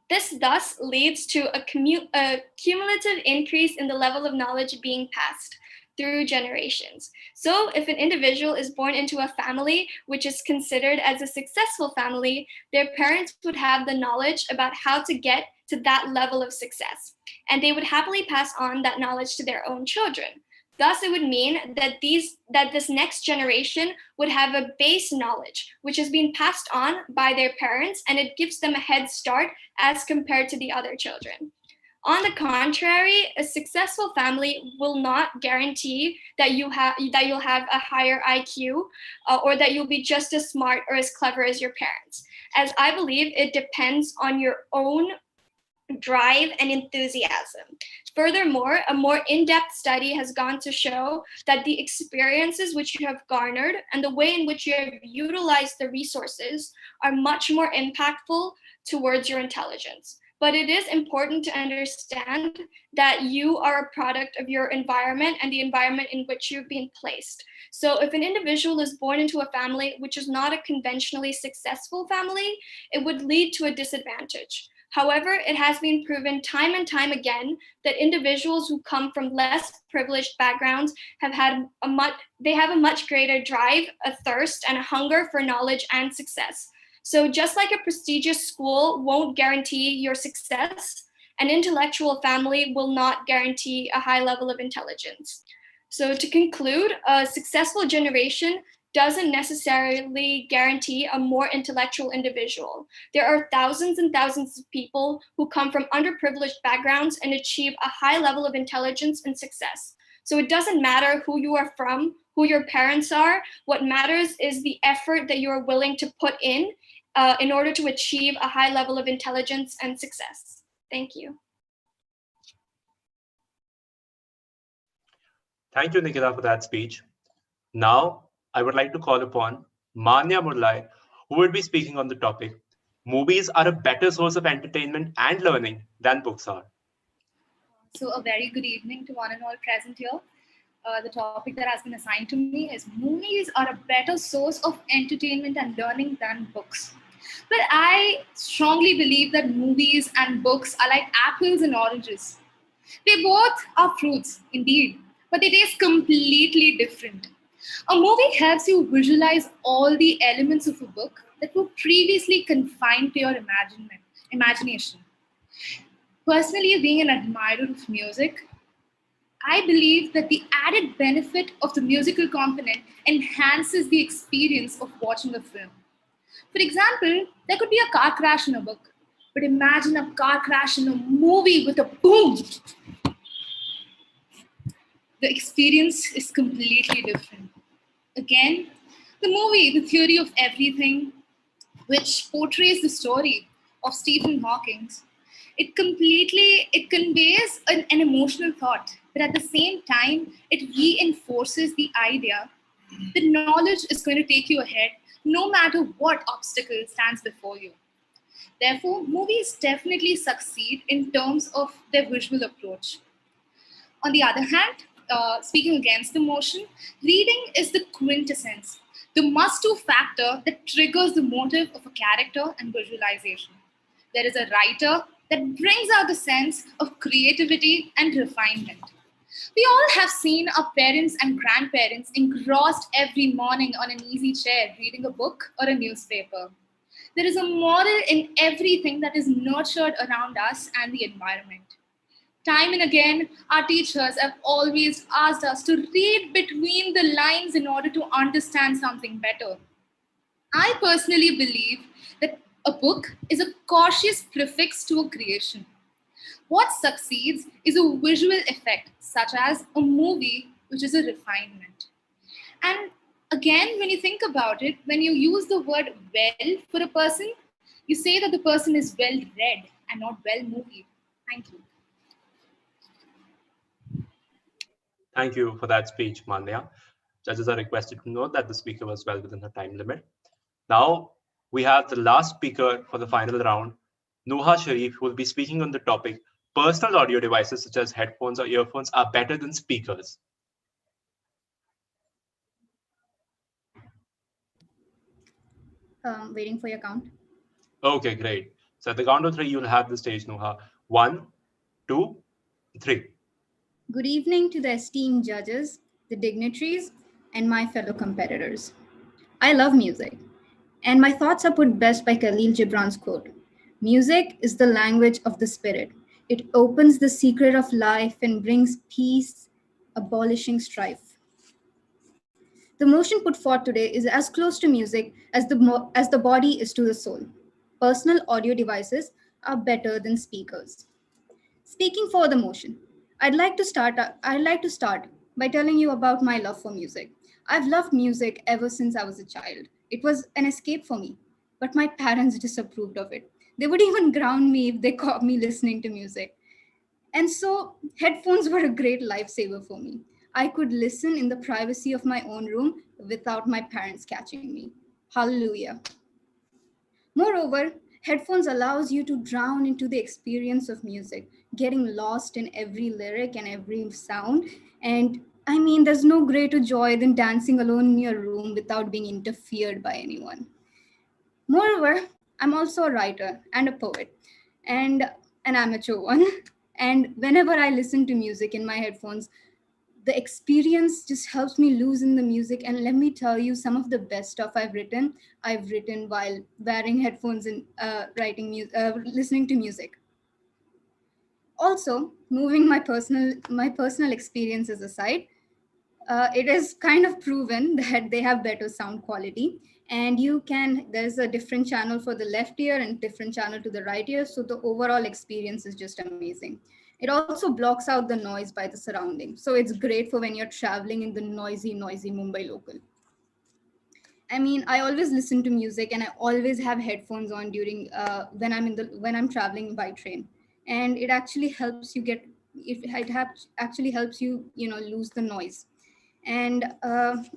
This thus leads to a cumulative increase in the level of knowledge being passed through generations. So if an individual is born into a family which is considered as a successful family, their parents would have the knowledge about how to get to that level of success, and they would happily pass on that knowledge to their own children. Thus, it would mean that this next generation would have a base knowledge, which has been passed on by their parents, and it gives them a head start as compared to the other children. On the contrary, a successful family will not guarantee that you'll have a higher IQ or that you'll be just as smart or as clever as your parents, as I believe it depends on your own drive and enthusiasm. Furthermore, a more in-depth study has gone to show that the experiences which you have garnered and the way in which you have utilized the resources are much more impactful towards your intelligence. But it is important to understand that you are a product of your environment and the environment in which you've been placed. So if an individual is born into a family which is not a conventionally successful family, it would lead to a disadvantage. However, it has been proven time and time again that individuals who come from less privileged backgrounds have a much greater drive, a thirst, and a hunger for knowledge and success. So just like a prestigious school won't guarantee your success, an intellectual family will not guarantee a high level of intelligence. So to conclude, a successful generation doesn't necessarily guarantee a more intellectual individual. There are thousands and thousands of people who come from underprivileged backgrounds and achieve a high level of intelligence and success. So it doesn't matter who you are from, who your parents are. What matters is the effort that you are willing to put in order to achieve a high level of intelligence and success. Thank you. Thank you, Nikita, for that speech. Now, I would like to call upon Manya Murlai, who will be speaking on the topic movies are a better source of entertainment and learning than books are. So, a very good evening to one and all present here. The topic that has been assigned to me is movies are a better source of entertainment and learning than books. Well, I strongly believe that movies and books are like apples and oranges. They both are fruits, indeed, but they taste completely different. A movie helps you visualize all the elements of a book that were previously confined to your imagination. Personally, being an admirer of music, I believe that the added benefit of the musical component enhances the experience of watching a film. For example, there could be a car crash in a book, but imagine a car crash in a movie with a boom. The experience is completely different. Again, the movie, The Theory of Everything, which portrays the story of Stephen Hawking, it conveys an emotional thought, but at the same time, it reinforces the idea that knowledge is going to take you ahead no matter what obstacle stands before you. Therefore, movies definitely succeed in terms of their visual approach. On the other hand, speaking against emotion, reading is the quintessence, the must-do factor that triggers the motive of a character and visualization. There is a writer that brings out the sense of creativity and refinement. We all have seen our parents and grandparents engrossed every morning on an easy chair reading a book or a newspaper. There is a moral in everything that is nurtured around us and the environment. Time and again, our teachers have always asked us to read between the lines in order to understand something better. I personally believe that a book is a cautious prefix to a creation. What succeeds is a visual effect, such as a movie, which is a refinement. And again, when you think about it, when you use the word well for a person, you say that the person is well read and not well movied. Thank you. Thank you for that speech, Manya. Judges are requested to note that the speaker was well within her time limit. Now, we have the last speaker for the final round, Nuha Sharif, who will be speaking on the topic personal audio devices such as headphones or earphones are better than speakers. Waiting for your count. Okay, great. So at the count of three, you'll have the stage, Nuha. 1, 2, 3. Good evening to the esteemed judges, the dignitaries, and my fellow competitors. I love music, and my thoughts are put best by Khalil Gibran's quote: music is the language of the spirit. It opens the secret of life and brings peace, abolishing strife. The motion put forth today is as close to music as the body is to the soul. Personal audio devices are better than speakers. Speaking for the motion, I'd like to start by telling you about my love for music. I've loved music ever since I was a child. It was an escape for me, but my parents disapproved of it. They would even ground me if they caught me listening to music. And so, headphones were a great lifesaver for me. I could listen in the privacy of my own room without my parents catching me. Hallelujah. Moreover, headphones allows you to drown into the experience of music, getting lost in every lyric and every sound. And I mean, there's no greater joy than dancing alone in your room without being interfered by anyone. Moreover, I'm also a writer and a poet and an amateur one. And whenever I listen to music in my headphones, the experience just helps me lose in the music. And let me tell you, some of the best stuff I've written while wearing headphones and listening to music. Also, moving my personal experiences aside, it is kind of proven that they have better sound quality, and there's a different channel for the left ear and different channel to the right ear, so the overall experience is just amazing. It also blocks out the noise by the surrounding, so it's great for when you're traveling in the noisy Mumbai local. I mean, I always listen to music and I always have headphones on during when I'm traveling by train, and it actually helps you get actually helps you, lose the noise. And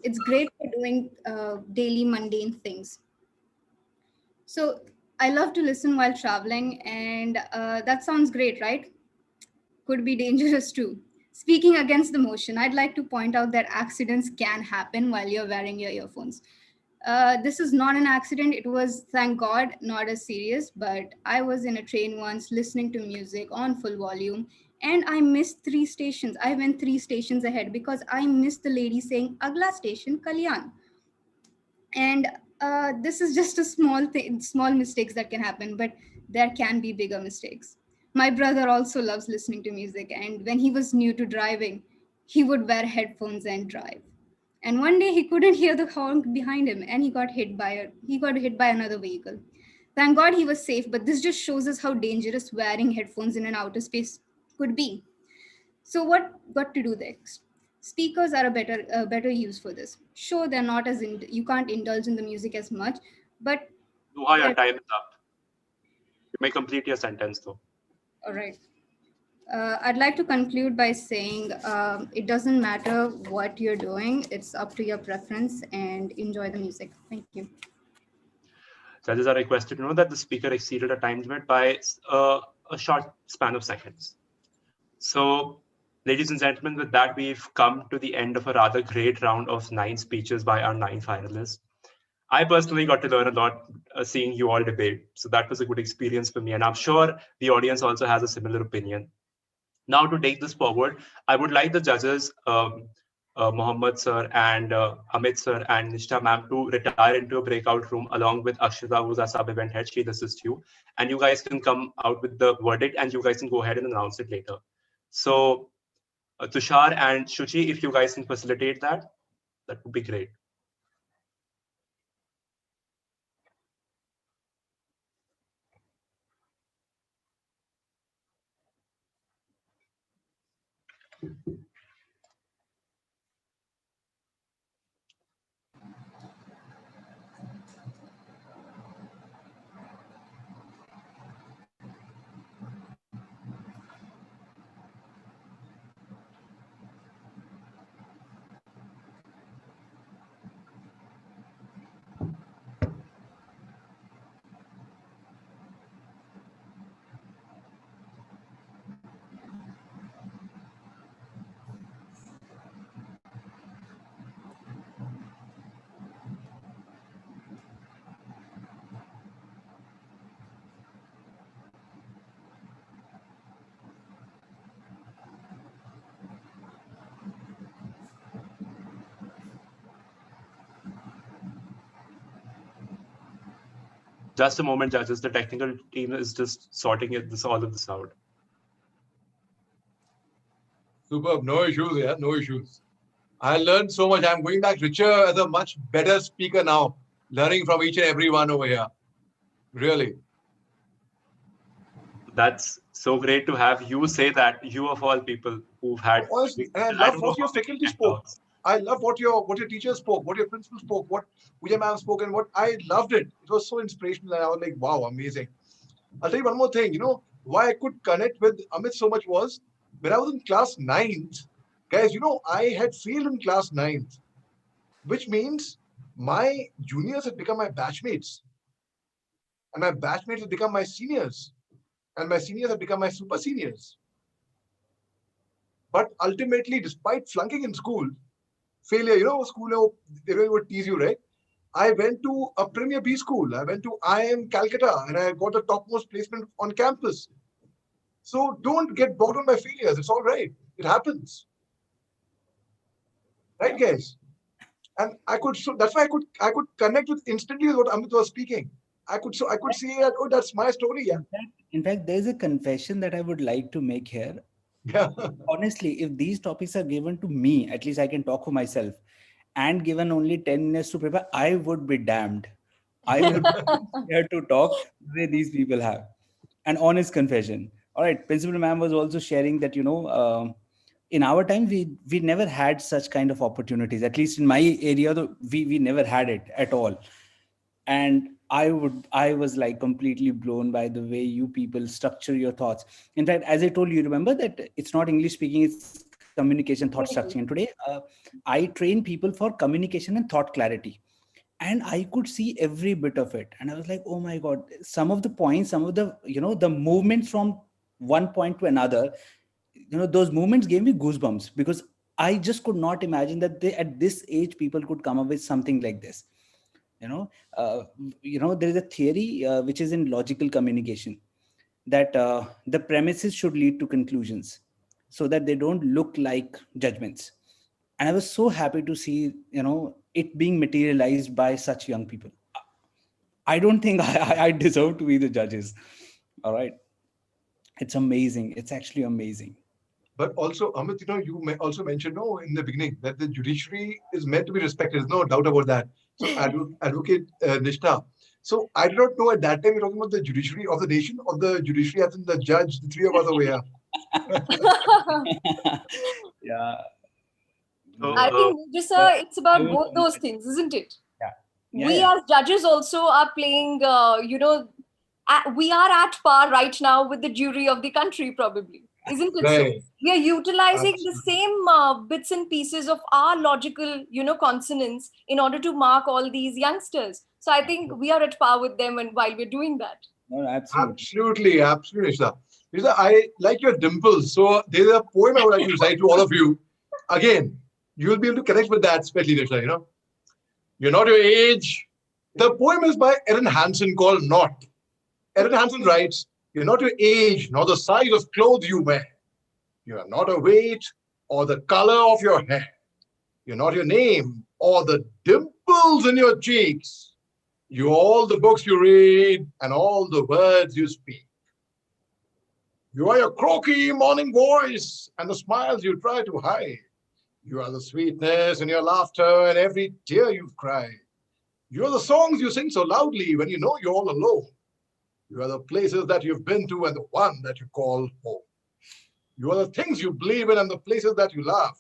it's great for doing daily mundane things. So I love to listen while traveling, and that sounds great, right? Could be dangerous too. Speaking against the motion, I'd like to point out that accidents can happen while you're wearing your earphones. This is not an accident. It was, thank God, not as serious, but I was in a train once listening to music on full volume, and I missed 3 stations. I went 3 stations ahead because I missed the lady saying, Agla station, Kalyan. And this is just a small thing, small mistakes that can happen, but there can be bigger mistakes. My brother also loves listening to music, and when he was new to driving, he would wear headphones and drive. And one day he couldn't hear the honk behind him, and he got hit by another vehicle. Thank God he was safe, but this just shows us how dangerous wearing headphones in an outer space could be. So what to do next? Speakers are a better use for this. Sure, they're not as you can't indulge in the music as much, but Duha, your time is up. You may complete your sentence though. All right. I'd like to conclude by saying it doesn't matter what you're doing; it's up to your preference, and enjoy the music. Thank you. Judges are requested to know that the speaker exceeded a time limit by a short span of seconds. So, ladies and gentlemen, with that, we've come to the end of a rather great round of 9 speeches by our 9 finalists. I personally got to learn a lot seeing you all debate. So that was a good experience for me. And I'm sure the audience also has a similar opinion. Now, to take this forward, I would like the judges, Mohammed sir and Amit sir and Nishtha ma'am, to retire into a breakout room along with Akshita, who's our sub-event head. She'll assist you. And you guys can come out with the verdict and you guys can go ahead and announce it later. So, Tushar and Shuchi, if you guys can facilitate that, that would be great. Just a moment, judges. The technical team is just sorting all of this out. Superb. No issues, yeah. No issues. I learned so much. I'm going back richer as a much better speaker now, learning from each and every one over here. Really. That's so great to have you say that, you of all people who've had. Honestly, and I love what your faculty spoke. I love what your teachers spoke, what your principal spoke, what Puja ma'am spoke, and what I loved it. It was so inspirational, and I was like, wow, amazing. I'll tell you one more thing. You know why I could connect with Amit so much was when I was in class 9th, guys. You know, I had failed in class 9th, which means my juniors had become my batchmates, and my batchmates had become my seniors, and my seniors had become my super seniors. But ultimately, despite flunking in school, failure, school, they would tease you, right? I went to a Premier B school. I went to IIM Calcutta and I got the topmost placement on campus. So don't get bogged down by failures. It's all right. It happens. Right, guys? And that's why I could connect with instantly with what Amit was speaking. I could see that, oh, that's my story. Yeah. In fact, there's a confession that I would like to make here. Yeah. Honestly, if these topics are given to me, at least I can talk for myself, and given only 10 minutes to prepare, I would be damned. I would be here to talk the way these people have. An honest confession. All right, Principal Ma'am was also sharing that, in our time, we never had such kind of opportunities. At least in my area, we never had it at all. And I was like completely blown by the way you people structure your thoughts. In fact, as I told you, remember that it's not English speaking, it's communication, thought structuring. And today, I train people for communication and thought clarity. And I could see every bit of it. And I was like, oh my God, some of the points, some of the, the movements from one point to another, those movements gave me goosebumps, because I just could not imagine that at this age, people could come up with something like this. you know uh, there is a theory which is in logical communication, that the premises should lead to conclusions so that they don't look like judgments. And I was so happy to see it being materialized by such young people. I don't think I deserve to be the judges. All right, it's amazing, it's actually amazing. But also, Amit, you may also mentioned in the beginning that the judiciary is meant to be respected. There's no doubt about that. So, Advocate Nishtha. So, I do not know at that time you're talking about the judiciary of the nation or the judiciary as in the judge, the three of us over here. Yeah. I think, Mujisa, it's about both those things, isn't it? Yeah. We as judges also are playing, we are at par right now with the jury of the country, probably. Isn't it Right. so? We are utilizing the same bits and pieces of our logical, consonants in order to mark all these youngsters. So I think we are at par with them, and while we're doing that. No, absolutely. Absolutely, Nishtha. Nishtha, I like your dimples. So there's a poem I would like to recite to all of you. Again, you will be able to connect with that, especially Nishtha, You're not your age. The poem is by Erin Hansen called Not. Erin Hansen writes, you're not your age, nor the size of clothes you wear. You are not a weight or the color of your hair. You're not your name or the dimples in your cheeks. You're all the books you read and all the words you speak. You are your croaky morning voice and the smiles you try to hide. You are the sweetness in your laughter and every tear you've cried. You are the songs you sing so loudly when you know you're all alone. You are the places that you've been to and the one that you call home. You are the things you believe in and the places that you love.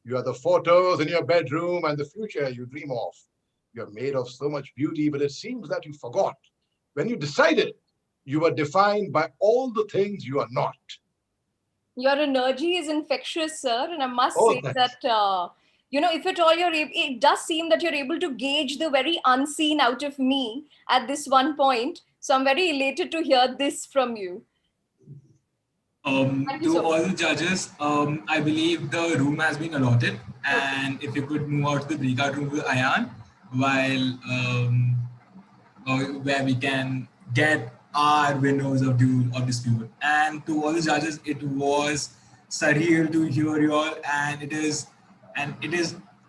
You are the photos in your bedroom and the future you dream of. You are made of so much beauty, but it seems that you forgot. When you decided, you were defined by all the things you are not. Your energy is infectious, sir. And I must say thanks. that, if at all it does seem that you're able to gauge the very unseen out of me at this one point. So I'm very elated to hear this from you. To all the judges, I believe the room has been allotted, and if you could move out to the breakout room with Ayan, where we can get our winners of Duel or Dispute. And to all the judges, it was surreal to hear you all, and it is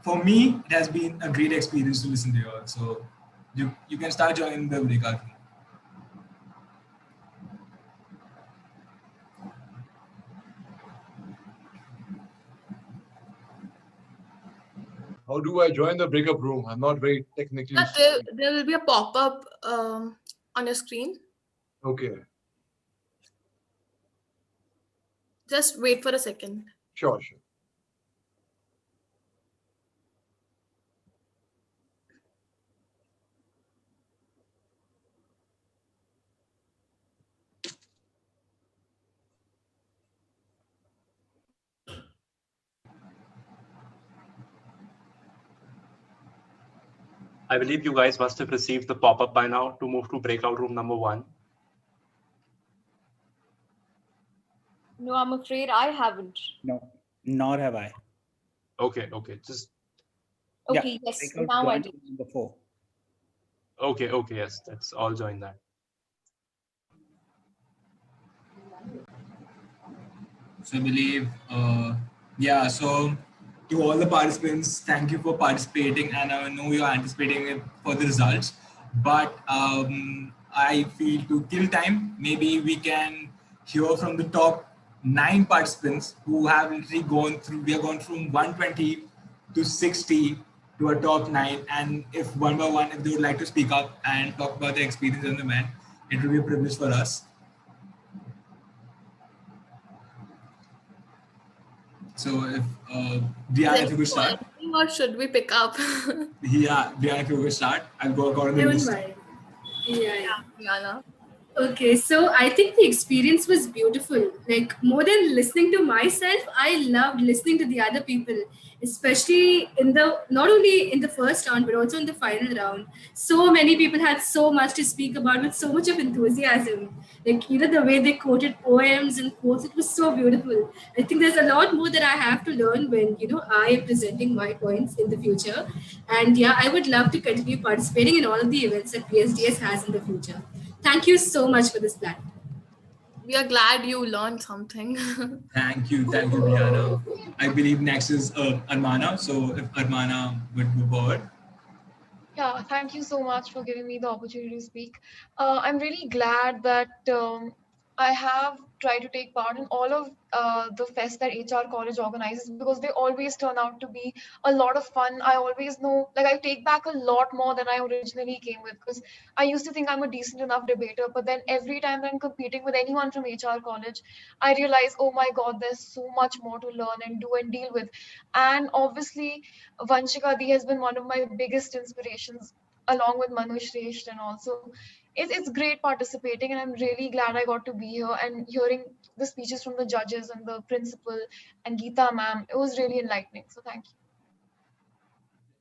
for me, it has been a great experience to listen to you all. So you can start joining the breakout room. How do I join the breakup room? I'm not very technically. There will be a pop-up on your screen. Okay. Just wait for a second. Sure. I believe you guys must have received the pop-up by now to move to breakout room number 1. No, I'm afraid I haven't. No, nor have I. Okay. Just. Okay, yes. Now I do. Before. Okay, yes. Let's all join that. So I believe, so to all the participants, thank you for participating, and I know you're anticipating it for the results, but I feel to kill time, maybe we can hear from the top 9 participants who have literally gone through, we have gone from 120 to 60 to a top 9, and if one by one, if they would like to speak up and talk about their experience in the event, it will be a privilege for us. So if Diana, if you could start. Or should we pick up? Yeah, Diana, if you could start, I'll go according to the list. Yeah. Brianna. Okay, so I think the experience was beautiful. Like, more than listening to myself, I loved listening to the other people, especially not only in the first round, but also in the final round. So many people had so much to speak about with so much of enthusiasm. Like, the way they quoted poems and quotes, it was so beautiful. I think there's a lot more that I have to learn when, I am presenting my points in the future. And yeah, I would love to continue participating in all of the events that PSDS has in the future. Thank you so much for this platform. We are glad you learned something. Thank you, Brianna. I believe next is Armana. So if Armana would move forward. Yeah, thank you so much for giving me the opportunity to speak. I'm really glad that I have tried to take part in all of the fests that HR College organizes because they always turn out to be a lot of fun. I always know, like, I take back a lot more than I originally came with because I used to think I'm a decent enough debater, but then every time that I'm competing with anyone from HR College, I realize, oh my God, there's so much more to learn and do and deal with. And obviously, Vanshika Di has been one of my biggest inspirations, along with Manu Shresht, and also it's great participating, and I'm really glad I got to be here and hearing the speeches from the judges and the principal and Geeta ma'am. It was really enlightening. So thank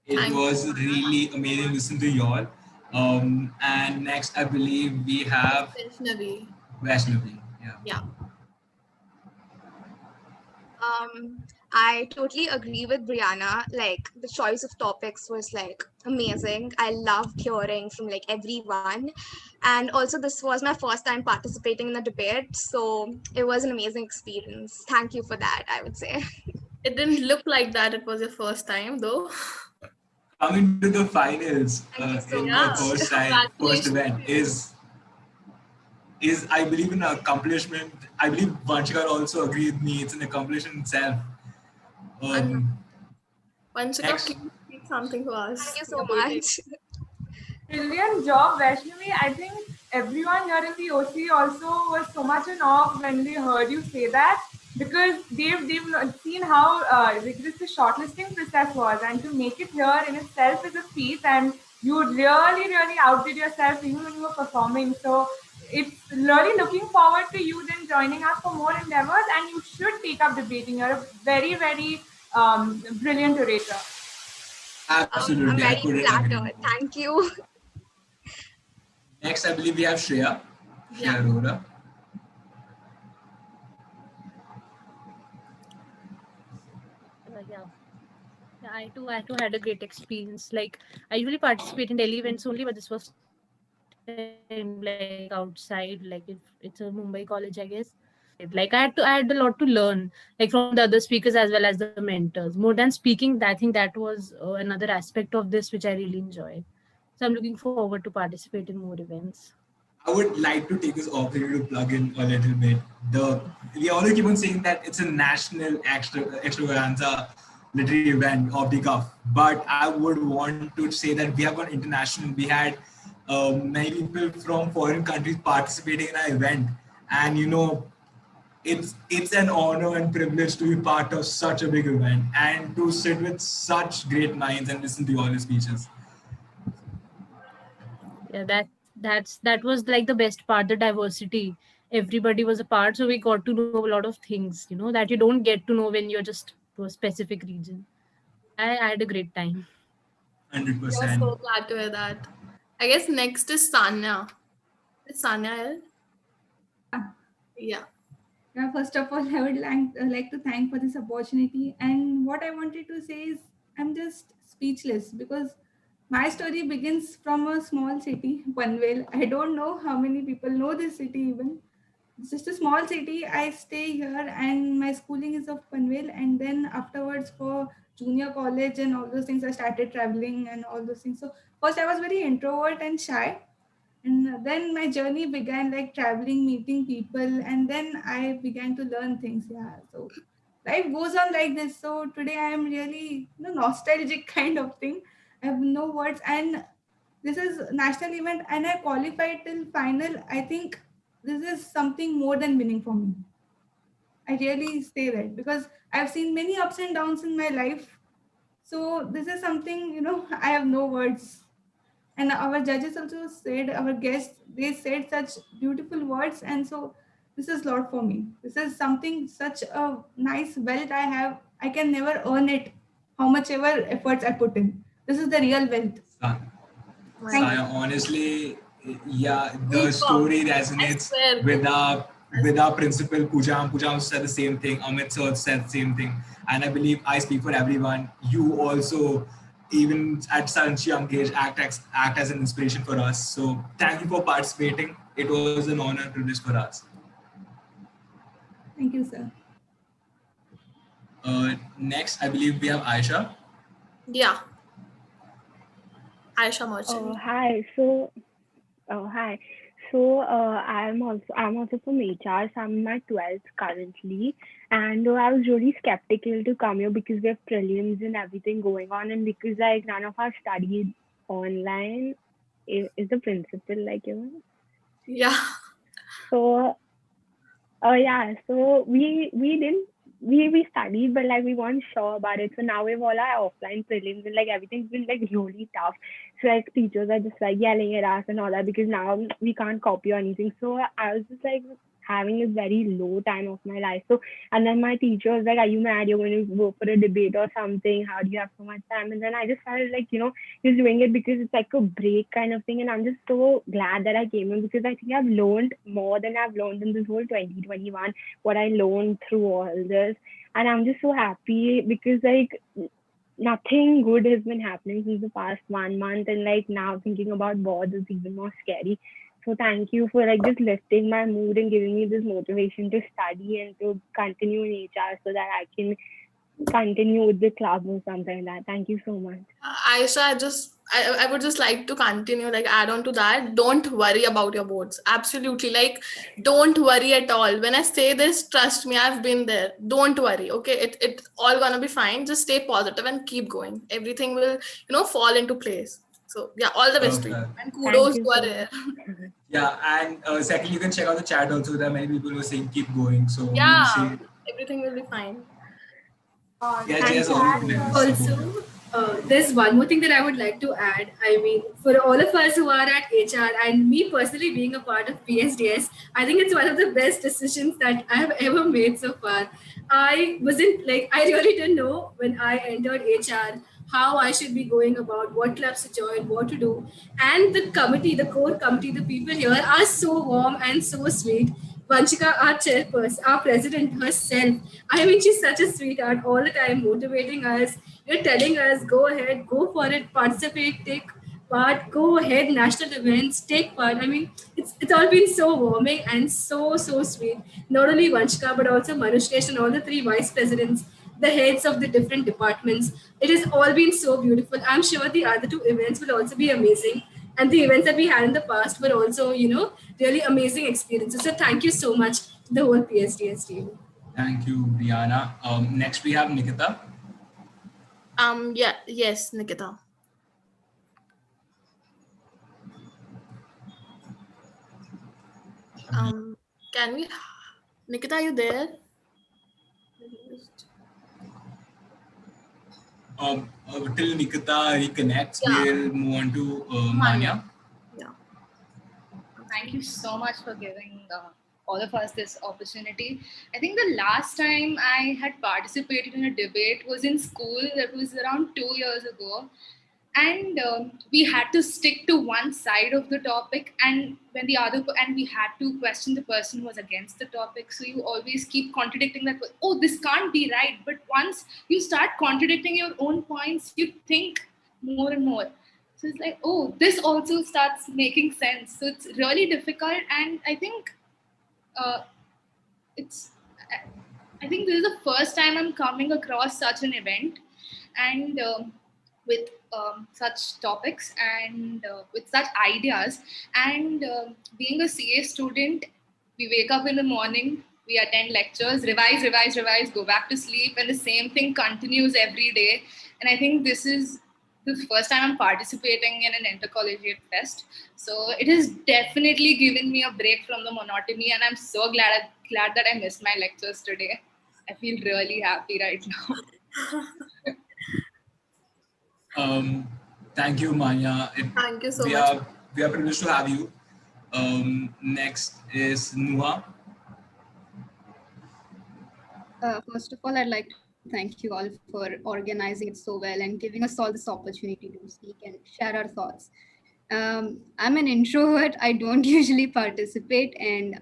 you. It was really amazing to listen to you all. And next, I believe we have Vaishnavi. Yeah. I totally agree with Brianna. Like the choice of topics was like amazing. I loved hearing from like everyone. And also this was my first time participating in the debate. So it was an amazing experience. Thank you for that, I would say. It didn't look like that it was your first time though. Coming to the finals in your much. first event is I believe an accomplishment. I believe Vanshika also agreed with me. It's an accomplishment itself. Vanshika, please speak something to us. Thank you so much. Brilliant job, Vaishnavi. I think everyone here in the OC also was so much in awe when they heard you say that because they've seen how rigorous the shortlisting process was, and to make it here in itself is a feat, and you really outdid yourself even when you were performing. So it's really looking forward to you then joining us for more endeavors, and you should take up debating. You're a very brilliant orator. Absolutely, I'm very flattered. Thank you. Next, I believe we have Shreya Arora. I too had a great experience. Like I usually participate in Delhi events only, but this was time like outside. Like if it's a Mumbai college, I guess. Like I had a lot to learn, like from the other speakers as well as the mentors. More than speaking, I think that was another aspect of this which I really enjoyed. So I'm looking forward to participate in more events. I would like to take this opportunity to plug in a little bit. We always keep on saying that it's a national extravaganza literary event of the cuff, but I would want to say that we have gone international. We had many people from foreign countries participating in our event, and it's an honor and privilege to be part of such a big event and to sit with such great minds and listen to all the speeches. Yeah, that was like the best part, the diversity. Everybody was a part, so we got to know a lot of things, that you don't get to know when you're just to a specific region. I had a great time. 100%. We're so glad to hear that. I guess next is Sanya. Is Sanya here? Yeah. Yeah, first of all, I would like to thank for this opportunity. And what I wanted to say is, I'm just speechless because my story begins from a small city, Panvel. I don't know how many people know this city even. It's just a small city. I stay here, and my schooling is of Panvel. And then afterwards, for junior college and all those things, I started traveling and all those things. So first, I was very introvert and shy, and then my journey began like traveling, meeting people, and then I began to learn things. Yeah, so life goes on like this. So today I am really nostalgic kind of thing. I have no words, and this is national event, and I qualified till final. I think this is something more than winning for me. I really say that because I've seen many ups and downs in my life. So this is something, I have no words. And our judges also said, our guests, they said such beautiful words. And so this is lot for me. This is something, such a nice wealth I have. I can never earn it, how much ever efforts I put in. This is the real wealth. Thank you. Saya, honestly, yeah, the Goosebumps. story I resonates swear. with our principal Pooja. Pooja also said the same thing. Amit sir said the same thing, and I believe I speak for everyone. You also, even at such young age, act as an inspiration for us. So thank you for participating. It was an honor and privilege for us. Thank you, sir. Next, I believe we have Aisha. Yeah. Aisha Merchant. Oh, hi. Hi. I'm also from HR. So I'm in my 12th currently, and I was really skeptical to come here because we have prelims and everything going on, and because like none of us studied online. Is the principal like Yeah. So yeah, so we studied, but like we weren't sure about it. So now we've all our offline prelims and like everything's been like really tough. So like teachers are just like yelling at us and all that because now we can't copy or anything. So I was just like having a very low time of my life. So and then my teacher was like, "Are you mad? You're going to go for a debate or something? How do you have so much time?" And then I just felt like he's doing it because it's like a break kind of thing. And I'm just so glad that I came in because I think I've learned more than I've learned in this whole 2021, what I learned through all this. And I'm just so happy because like nothing good has been happening since the past 1 month. And like now thinking about boards is even more scary. So thank you for like just lifting my mood and giving me this motivation to study and to continue in HR so that I can continue with the club or something like that. Thank you so much. Aisha, I would just like to continue, like add on to that. Don't worry about your boards. Absolutely. Like, don't worry at all. When I say this, trust me, I've been there. Don't worry. Okay. It's all gonna be fine. Just stay positive and keep going. Everything will, fall into place. So yeah, all the best to you. And kudos to our air. Yeah, and secondly, you can check out the chat also. There are many people who are saying keep going. So Yeah, we'll see. everything will be fine. Yeah, Jess Also, there's one more thing that I would like to add. I mean, for all of us who are at HR and me personally being a part of PSDS, I think it's one of the best decisions that I have ever made so far. I really didn't know when I entered HR how I should be going about, what clubs to join, what to do. And the committee, the core committee, the people here are so warm and so sweet. Vanchika, our chairperson, our president herself. I mean, she's such a sweetheart all the time, motivating us. You're telling us, go ahead, go for it, participate, take part, go ahead, national events, take part. I mean, it's all been so warming and so sweet. Not only Vanchika, but also Manushkesh and all the three vice presidents, the heads of the different departments. It has all been so beautiful. I'm sure the other two events will also be amazing. And the events that we had in the past were also, really amazing experiences. So thank you so much to the whole PSDS team. Thank you, Brianna. Next we have Nikita. Yeah, yes, Nikita. Can we, Nikita, are you there? Till Nikita reconnects, we'll move on to Manya. Yeah. Thank you so much for giving all of us this opportunity. I think the last time I had participated in a debate was in school. That was around 2 years ago. And we had to stick to one side of the topic, and we had to question the person who was against the topic. So you always keep contradicting that, oh, this can't be right. But once you start contradicting your own points, you think more and more. So it's like, oh, this also starts making sense. So it's really difficult, and I think it's. I think this is the first time I'm coming across such an event, and with such topics and with such ideas. And being a CA student, we wake up in the morning, we attend lectures, revise, go back to sleep, and the same thing continues every day. And I think this is the first time I'm participating in an intercollegiate fest. So it has definitely given me a break from the monotony, and I'm so glad that I missed my lectures today. I feel really happy right now. Thank you, Manya. Thank you so much. We are privileged to have you. Next is Nuha. First of all, I'd like to thank you all for organizing it so well and giving us all this opportunity to speak and share our thoughts. I'm an introvert. I don't usually participate, and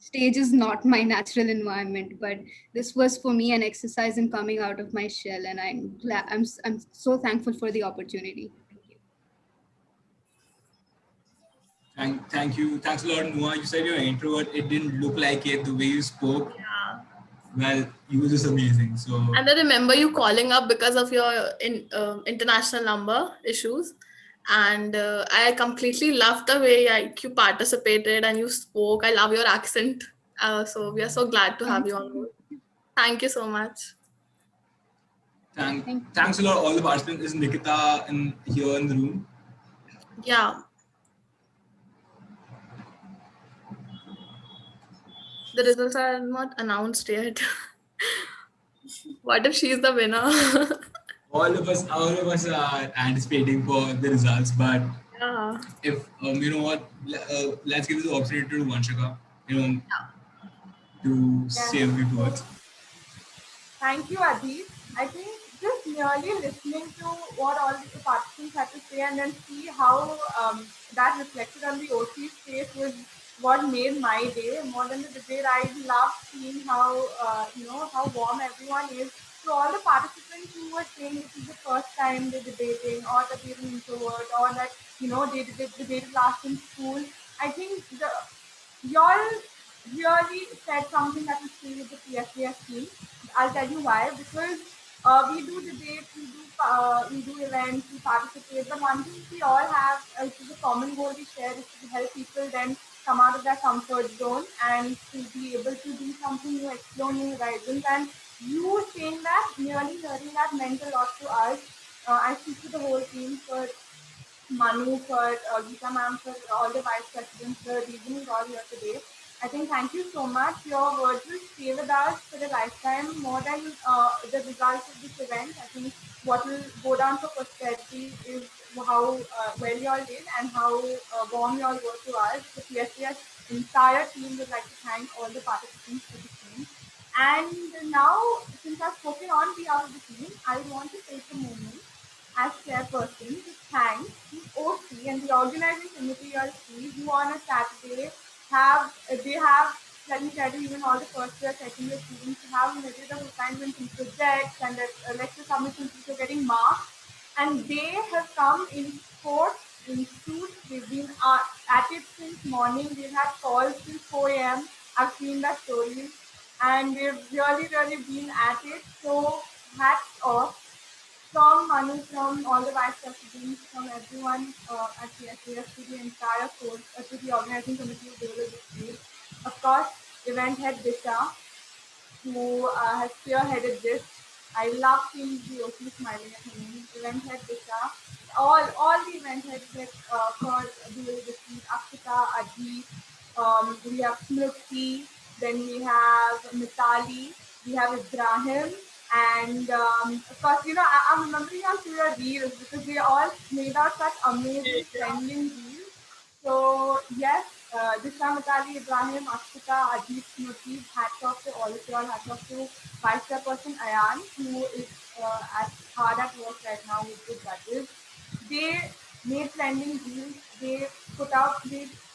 stage is not my natural environment. But this was for me an exercise in coming out of my shell, and I'm glad. I'm so thankful for the opportunity. Thank you. Thanks a lot, Nuha. You said you're an introvert. It didn't look like it the way you spoke. Yeah. Well, you were just amazing. So. And I remember you calling up because of your international number issues. And I completely loved the way you participated and you spoke. I love your accent. So we are so glad to have you on board. Thank you so much. Thanks a lot, all the participants. Is Nikita here in the room? Yeah. The results are not announced yet. What if she's the winner? all of us are anticipating for the results, but yeah. If you know what, let's give the opportunity to Vanshika, to say a few words. Thank you, Adi. I think just merely listening to what all the participants had to say and then see how that reflected on the OC's face was what made my day. More than the debate, I love seeing how how warm everyone is. So all the participants who were saying this is the first time they're debating, or that they're an introvert, or that they debated last in school. I think y'all really said something that will stay with the PSDS team. I'll tell you why. Because we do debates, we do events, we participate. But one thing we all have, which is a common goal we share, is to help people then come out of their comfort zone and to be able to do something new, explore new horizons. And you saying that, merely hearing that, meant a lot to us. I speak to the whole team, for Manu, for Geeta ma'am, for all the vice presidents, the reason we're all here today. I think thank you so much. Your words will stay with us for a lifetime, more than the results of this event. I think what will go down for posterity is how well you all did and how warm you all were to us. The PSDS entire team would like to thank all the participants for the team. And now, since I've spoken on behalf of the team, I want to take a moment as chairperson to thank the OC and the organizing committee of C, who on a Saturday have let me tell you, even all the first year, second year students have myriad of assignments and projects and lecture submissions which are getting marked, and they have come in sports, in suits. They've been at it since morning. We've had calls till 4 a.m. I've seen that stories, and they've really been at it. So hats off from Manu, from all the vice presidents, from everyone at PSDS, to the entire course, to the organizing committee of Duel this week. Of course, event head Disha, who has spearheaded this. I love seeing the OC smiling at me. Event head Disha, all the event heads that for Duel this week, Akshita, Ajit, we have Smriti, then we have Mitali, we have Ibrahim, and of course, I'm remembering all through your reels because they all made out such amazing trending reels. So yes, Disha, Mitali, Ibrahim, Akshita, Ajit, Smriti, hats off to all of you all, hats off to Vice Chairperson Ayan, who is as hard at work right now with the judges. They made trending reels. They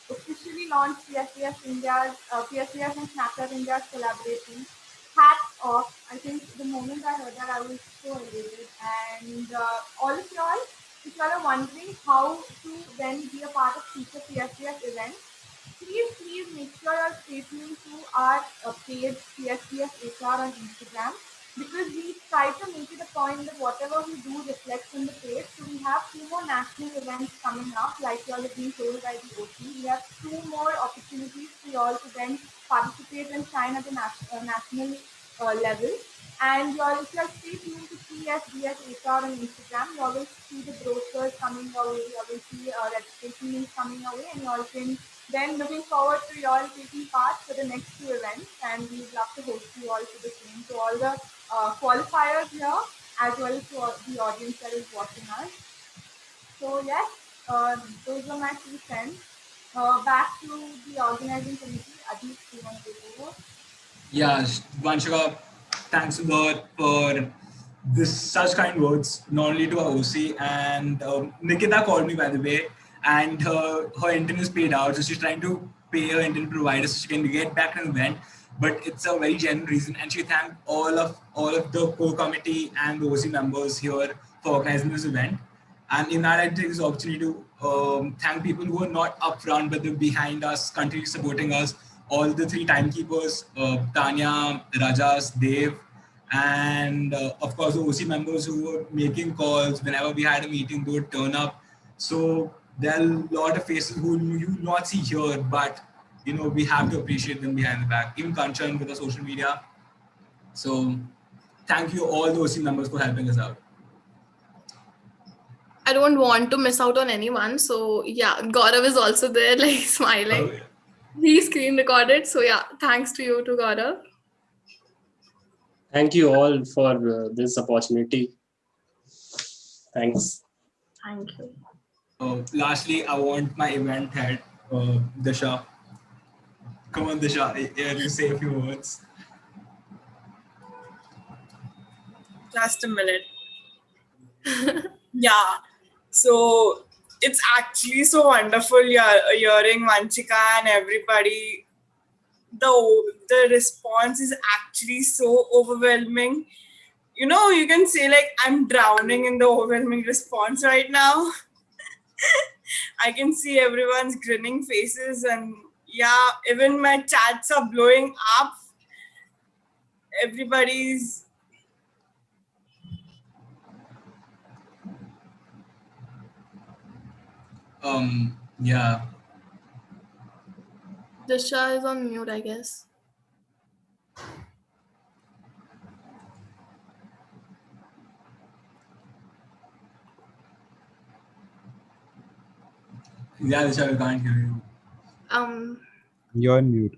officially launched PSDS India's, PSDS and Snapchat India's collaboration. Hats off. I think the moment I heard that, I was so elated. And all of y'all, if y'all are wondering how to then be a part of future PSDS events, please make sure you're stay tuned to our page PSDS HR on Instagram, because we try to make it a point that whatever we do reflects on the page. So we have 2 more national events coming up, like you all have been told by the OC. We have 2 more opportunities for you all to then participate and shine at the national level. And if you all stay tuned to PSDS HR on Instagram, you all will see the brochures coming your way, you all will see registration links coming your way, and you all can then looking forward to you all taking part for the next 2 events, and we'd love to host you all for the same. So all the qualifiers here, as well as to the audience that is watching us. So yes, those are my 2 cents. Back to the organizing committee. Adit, do you want to take over? Yeah, Vanshika, thanks a lot for this such kind words, not only to our OC and Nikita called me by the way, and her intern is paid out, so she's trying to pay her intern provider so she can get back to the event. But it's a very genuine reason, and she thanked all of the core committee and the OC members here for organizing this event. And in that, I take this opportunity to thank people who are not upfront, but they're behind us, continue supporting us. All the 3 timekeepers, Tanya, Rajas, Dev, and of course the OC members who were making calls whenever we had a meeting, they would turn up. So there are a lot of faces who you will not see here, but we have to appreciate them behind the back. Even Kanchan with the social media. So thank you all the OC members for helping us out. I don't want to miss out on anyone. So yeah, Gaurav is also there, like smiling. Oh, yeah. He screen recorded. So yeah, thanks to you, to Gaurav. Thank you all for this opportunity. Thanks. Thank you. Lastly, I want my event head, Disha. Come on, Disha, you say a few words. Just a minute. Yeah. So it's actually so wonderful hearing Vanchika and everybody. The response is actually so overwhelming. You can say like I'm drowning in the overwhelming response right now. I can see everyone's grinning faces, and yeah, even my chats are blowing up. Everybody's Yeah. Disha is on mute, I guess. Yeah, Disha, we can't hear you. You're on mute.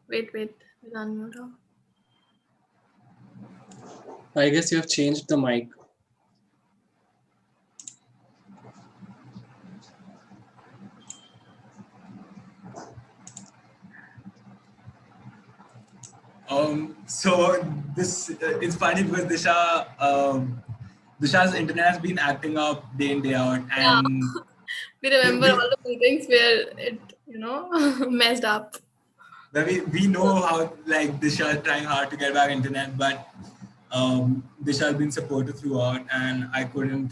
Wait, we'll unmute her. I guess you have changed the mic. So this it's funny because Disha's internet has been acting up day in day out, and We remember all the meetings where it, messed up. we know how like Disha is trying hard to get back internet, but Disha has been supportive throughout, and I couldn't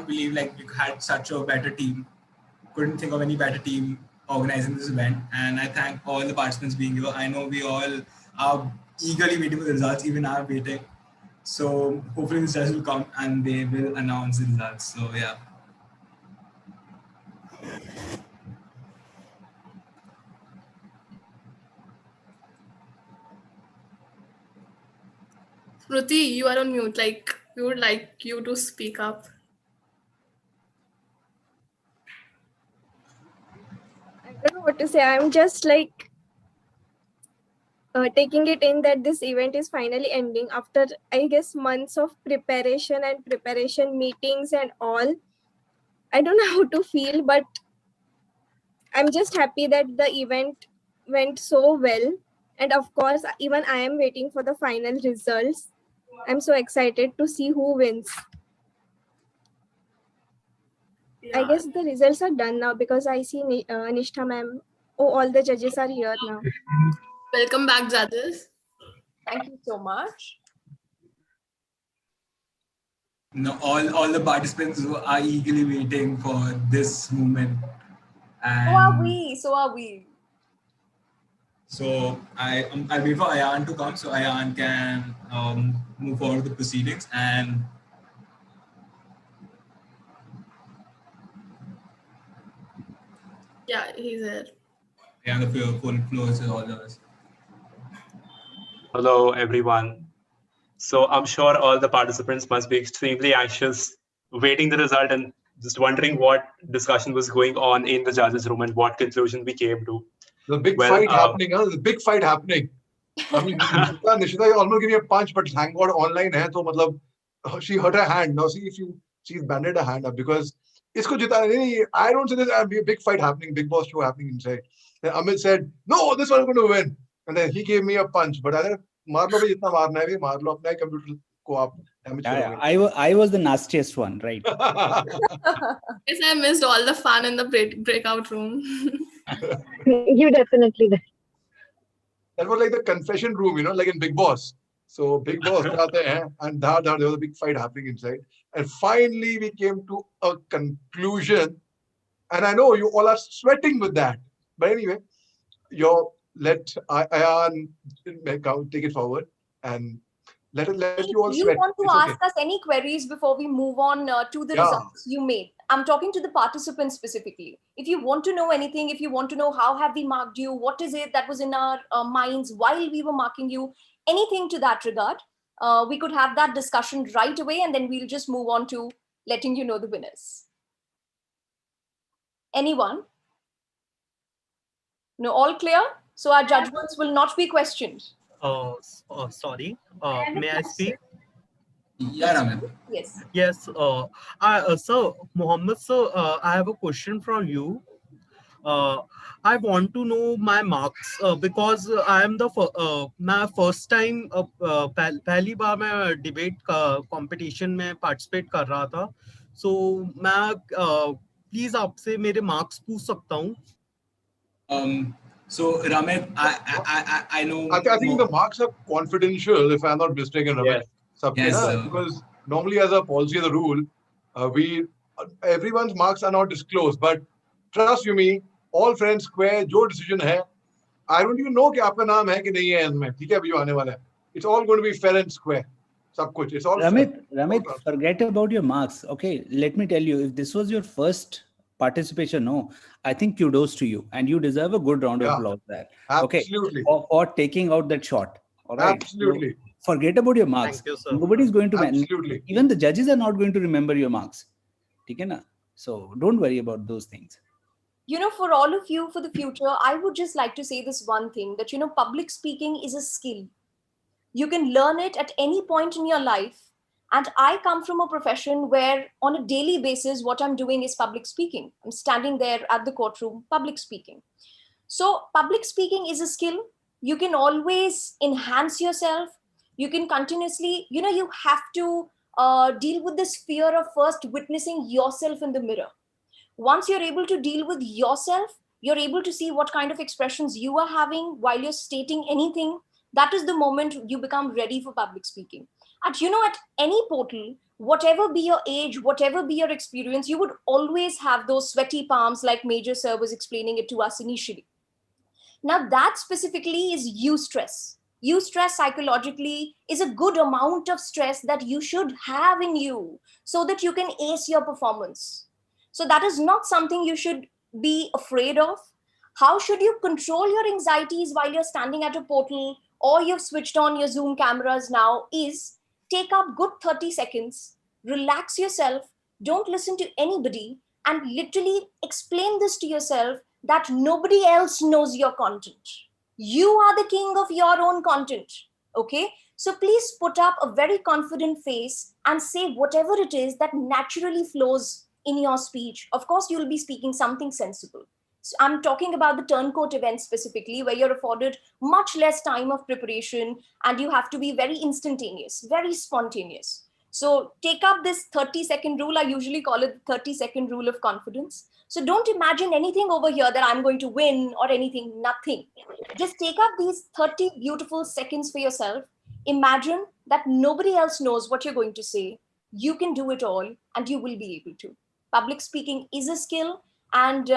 believe like we had such a better team. Couldn't think of any better team organizing this event, and I thank all the participants being here. I know we all are eagerly waiting for the results, even I'm waiting. So hopefully the results will come and they will announce the results. So yeah. Shruti, you are on mute. Like, we would like you to speak up. I don't know what to say. I'm just like taking it in that this event is finally ending after, I guess, months of preparation meetings and all. I don't know how to feel, but I'm just happy that the event went so well. And of course, even I am waiting for the final results. I'm so excited to see who wins. I guess the results are done now because I see Nishtha ma'am. Oh, all the judges are here now. Welcome back, judges. Thank you so much. No, all the participants who are eagerly waiting for this moment. And So are we. So I'll wait for Ayan to come so Ayan can move forward with the proceedings. And Yeah, he's here. yeah, the floor is all yours. Hello, everyone. So I'm sure all the participants must be extremely anxious, waiting the result and just wondering what discussion was going on in the judges' room and what conclusion we came to. The big fight happening, huh? The big fight happening. I mean, Nishita, you almost gave me a punch, but thank God online hai, so matlab, she hurt her hand. Now see, if you she's banded a hand up because isko jitana nahi. I don't say this. There'll be a big fight happening, big boss show happening inside. Then Amit said, "No, this one's going to win." And then he gave me a punch. But I said, "मार लो भाई जितना मारना है भी मार लो अपना ही computer को आप damage Yeah, करोगे." I was the nastiest one, right? Yes, I missed all the fun in the breakout room. You definitely did. That was like the confession room, you know, like in Big Boss. So Big Boss जाते हैं and there was a big fight happening inside. And finally we came to a conclusion. And I know you all are sweating with that. But anyway, let Ayan take it forward and let you all You sweat. want to It's ask okay. us any queries before we move on to the Yeah. results you made? I'm talking to the participants specifically. If you want to know anything, if you want to know how have we marked you, what is it that was in our minds while we were marking you, anything to that regard, we could have that discussion right away, and then we'll just move on to letting you know the winners. Anyone? No, all clear? So our judgments will not be questioned. Sorry. May I speak? Yeah, Raman. Yes. Yes. Sir, Mohammed, sir, I have a question from you. I want to know my marks because I am the my first time पहली बार मैं debate competition में participate कर रहा था. So मैं please आपसे मेरे marks पूछ सकता हूँ? So Ramit, I know. I think the marks are confidential, if I'm not mistaken, Ramesh. Yes, sir. Because normally, as a policy, as a rule, everyone's marks are not disclosed. But trust you me, all friends square, जो decision है, I don't even know कि आपका नाम है कि नहीं है इसमें. ठीक है अभी जो आने वाला है. It's all going to be fair and square. सब कुछ. It's all. Ramit, forget about your marks. Okay, let me tell you, if this was your first participation, no, I think kudos to you, and you deserve a good round of applause there. Absolutely. Okay, for taking out that shot. All right. Absolutely. So forget about your marks. Thank you, sir. Nobody's going to. Absolutely. Even the judges are not going to remember your marks. ठीक है ना? So don't worry about those things. You know, for all of you, for the future, I would just like to say this one thing, that, you know, public speaking is a skill. You can learn it at any point in your life. And I come from a profession where on a daily basis, what I'm doing is public speaking. I'm standing there at the courtroom, public speaking. So public speaking is a skill. You can always enhance yourself. You can continuously, you know, you have to deal with this fear of first witnessing yourself in the mirror. Once you're able to deal with yourself, you're able to see what kind of expressions you are having while you're stating anything. That is the moment you become ready for public speaking. And you know, at any portal, whatever be your age, whatever be your experience, you would always have those sweaty palms like Major Sir was explaining it to us initially. Now that specifically is eustress. Eustress psychologically is a good amount of stress that you should have in you so that you can ace your performance. So that is not something you should be afraid of. How should you control your anxieties while you're standing at a portal or you've switched on your Zoom cameras now is take up good 30 seconds, relax yourself, don't listen to anybody, and literally explain this to yourself that nobody else knows your content. You are the king of your own content. Okay? So please put up a very confident face and say whatever it is that naturally flows in your speech. Of course, you'll be speaking something sensible. So I'm talking about the Turncoat event specifically, where you're afforded much less time of preparation and you have to be very instantaneous, very spontaneous. So take up this 30-second rule. I usually call it the 30-second rule of confidence. So don't imagine anything over here that I'm going to win or anything, nothing. Just take up these 30 beautiful seconds for yourself. Imagine that nobody else knows what you're going to say. You can do it all and you will be able to. Public speaking is a skill, and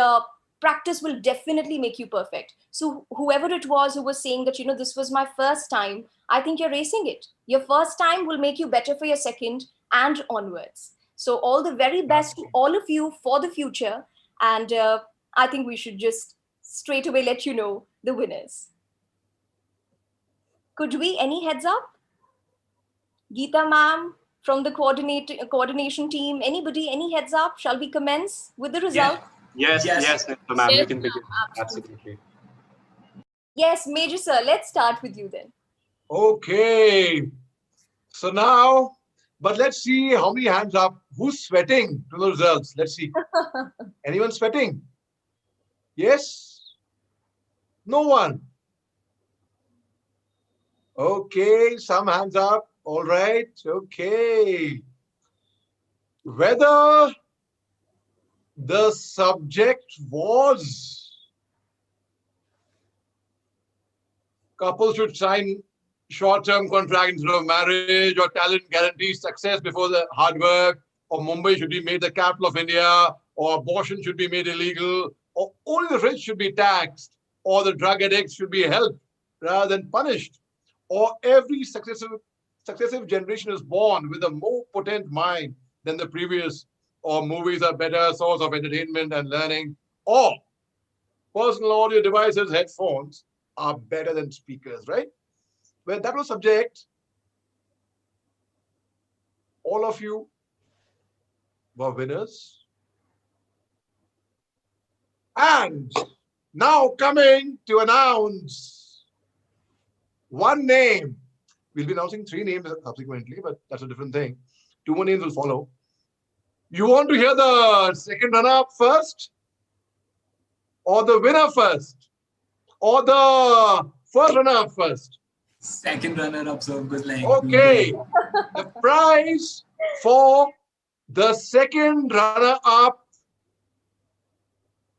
practice will definitely make you perfect. So whoever it was who was saying that, you know, this was my first time, I think you're racing it. Your first time will make you better for your second and onwards. So all the very best to all of you for the future. And I think we should just straight away let you know the winners. Could we, any heads up? Geeta ma'am, from the coordination team, anybody, any heads up? Shall we commence with the result? Yes, ma'am, you can begin. Absolutely. Yes, Major Sir, let's start with you then. Okay. So now But let's see how many hands up. Who's sweating to the results? Let's see. Anyone sweating? Yes? No one? Okay, some hands up. All right. Okay. Whether the subject was couples should sign short-term contract instead of marriage, or talent guarantees success before the hard work, or Mumbai should be made the capital of India, or abortion should be made illegal, or only the rich should be taxed, or the drug addicts should be helped rather than punished, or every successive generation is born with a more potent mind than the previous, or movies are better source of entertainment and learning, or personal audio devices, headphones are better than speakers, right? Well, that was subject. All of you were winners. And now coming to announce one name. We'll be announcing 3 names subsequently, but that's a different thing. 2 more names will follow. You want to hear the second runner-up first? Or the winner first? Or the first runner-up first? Second runner-up, so because like. Okay. The prize for the second runner-up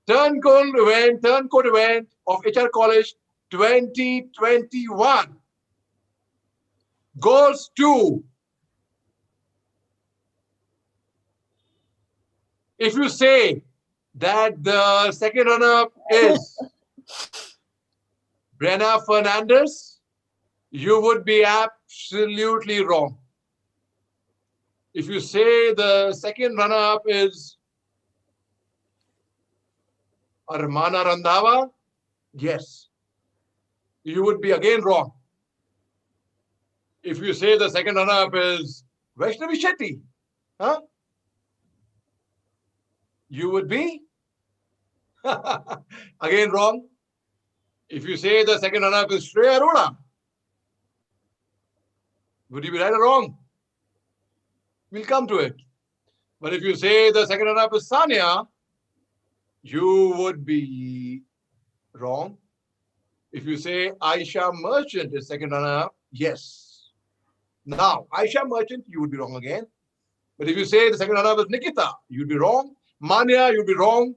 Turncoat event of HR College 2021 goes to, if you say that the second runner-up is Brenna Fernandez, you would be absolutely wrong. If you say the second runner-up is Armana Randhawa, yes, you would be again wrong. If you say the second runner-up is Vaishnavi Shetty, you would be again wrong. If you say the second runner-up is Shreya Arora, would you be right or wrong? We'll come to it. But if you say the second runner-up is Sania, you would be wrong. If you say Aisha Merchant is second runner-up, yes. Now, Aisha Merchant, you would be wrong again. But if you say the second runner-up is Nikita, you'd be wrong. Mania, you'd be wrong.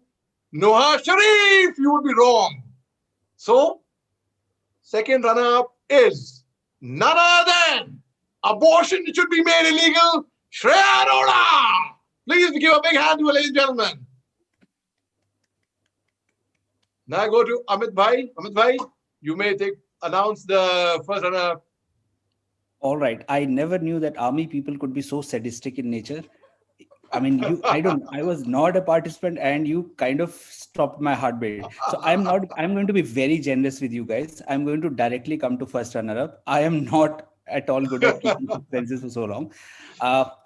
Noha Sharif, you would be wrong. So, second runner-up is none other than abortion should be made illegal, Shreya Arora. Please give a big hand to her, ladies and gentlemen. Now I go to Amit Bhai. Amit Bhai, you may announce the first runner-up. All right. I never knew that army people could be so sadistic in nature. I mean, I was not a participant and you kind of stopped my heartbeat. So I'm going to be very generous with you guys. I'm going to directly come to first runner-up. I am not at all good at keeping suspenses for so long.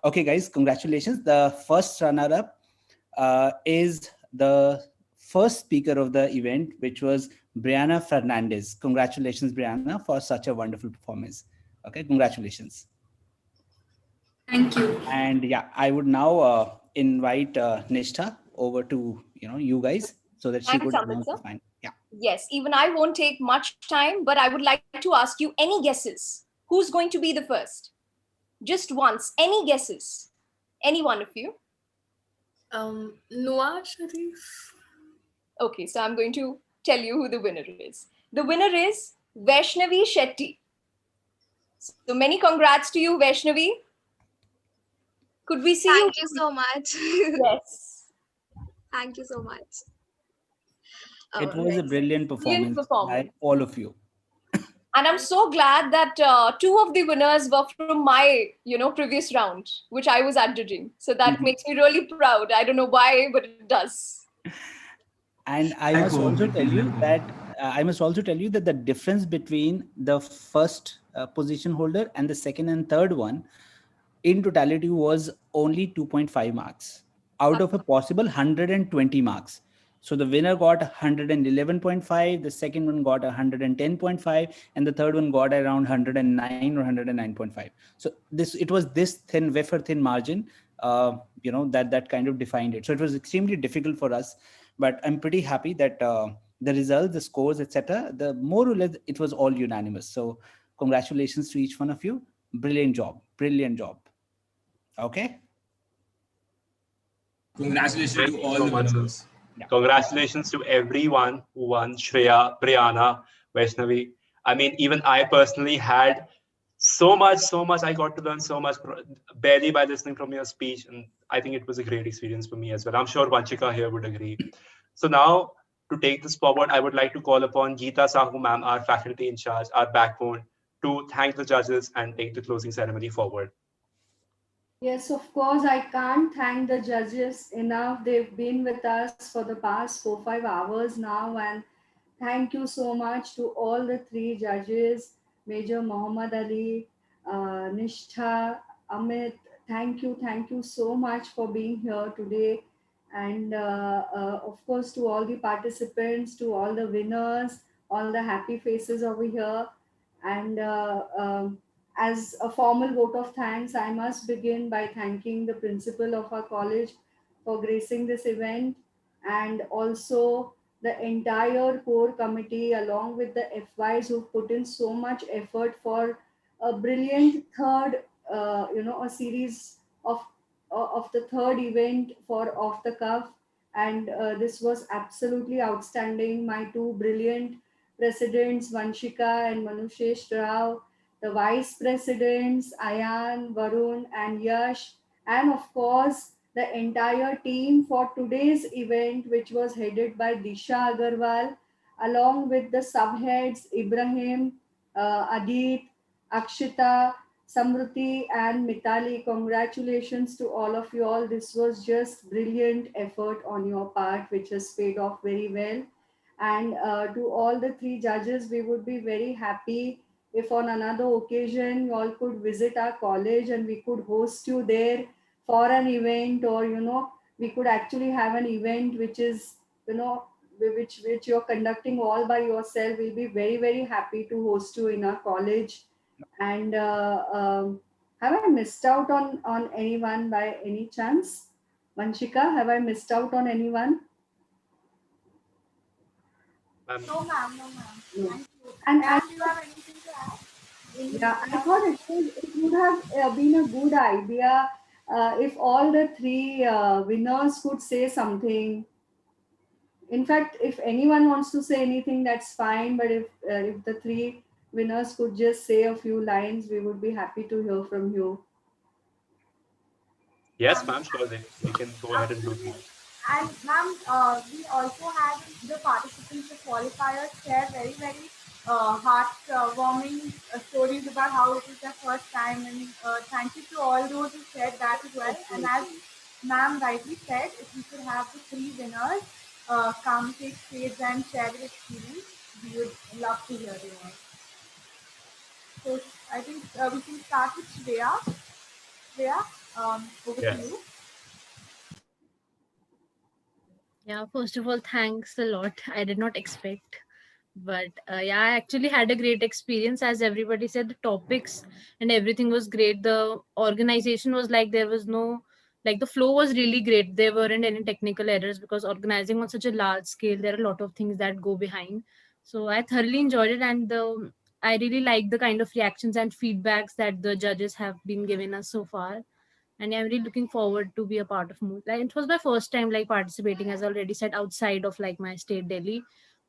Okay, guys, congratulations. The first runner-up is the first speaker of the event, which was Brianna Fernandez. Congratulations, Brianna, for such a wonderful performance. Okay, congratulations. Thank you. And yeah, I would now invite Nishtha over to you guys so that she could announce the final. Yeah. Yes, even I won't take much time, but I would like to ask you any guesses. Who's going to be the first? Just once. Any guesses? Any one of you? Noah Sharif. Okay, so I'm going to tell you who the winner is. The winner is Vaishnavi Shetty. So many congrats to you, Vaishnavi. Could we see you? Thank you so much. Yes. Thank you so much. It was a brilliant performance by all of you. And I'm so glad that 2 of the winners were from my, previous round, which I was judging. So that makes me really proud. I don't know why, but it does. And I must also tell you that the difference between the first position holder and the second and third one in totality was only 2.5 marks out of a possible 120 marks. So the winner got 111.5, the second one got 110.5, and the third one got around 109 or 109.5. So it was this thin, wafer thin margin, that kind of defined it. So it was extremely difficult for us, but I'm pretty happy that the results, the scores, etc., the more or less it was all unanimous. So congratulations to each one of you. Brilliant job. Brilliant job. Okay. Congratulations Thank to you all so the much, sir. winners. Congratulations to everyone who won: Shreya, Priyana, Vaishnavi. I mean, even I personally had so much. I got to learn so much barely by listening from your speech. And I think it was a great experience for me as well. I'm sure Vanchika here would agree. So now, to take this forward, I would like to call upon Geeta Sahu ma'am, our faculty in charge, our backbone, to thank the judges and take the closing ceremony forward. Yes, of course, I can't thank the judges enough. They've been with us for the past 4-5 hours now, and thank you so much to all the three judges, Major Muhammad Ali, Nishtha, Amit. Thank you so much for being here today. And of course, to all the participants, to all the winners, all the happy faces over here. And as a formal vote of thanks, I must begin by thanking the principal of our college for gracing this event, and also the entire core committee along with the FYs who put in so much effort for a brilliant third, a series of the third event for Off the Cuff. And this was absolutely outstanding. My two brilliant presidents, Vanshika and Manushesh Rao, the vice presidents, Ayan, Varun, and Yash, and of course, the entire team for today's event, which was headed by Disha Agarwal, along with the subheads Ibrahim, Adit, Akshita, Samruti, and Mitali. Congratulations to all of you all. This was just brilliant effort on your part, which has paid off very well. And to all the three judges, we would be very happy if on another occasion you all could visit our college and we could host you there for an event, or we could actually have an event which is which you're conducting all by yourself. We'll be very, very happy to host you in our college. And have I missed out on anyone by any chance? Vanshika, have I missed out on anyone? No, ma'am. No, ma'am. Thank you. And Do you have anything to add? yeah, I thought it would have been a good idea if all the three winners could say something. In fact, if anyone wants to say anything, that's fine. But if the three winners could just say a few lines, we would be happy to hear from you. Yes, ma'am, sure. They can go ahead and do that. And ma'am, we also had the participants, the qualifiers, share very, very heart-warming stories about how it is their first time. And thank you to all those who shared that as well. And as ma'am rightly said, if we could have the three winners come take stage and share their experience, we would love to hear you all. So I think we can start with Shreya. Shreya, over to you. Yeah, first of all, thanks a lot. I did not expect. But yeah, I actually had a great experience. As everybody said, the topics and everything was great. The organization was like, there was no, like the flow was really great. There weren't any technical errors, because organizing on such a large scale, there are a lot of things that go behind. So I thoroughly enjoyed it. And I really like the kind of reactions and feedbacks that the judges have been giving us so far. And I'm really looking forward to be a part of more. Like, it was my first time like participating, as I already said, outside of like my state, Delhi.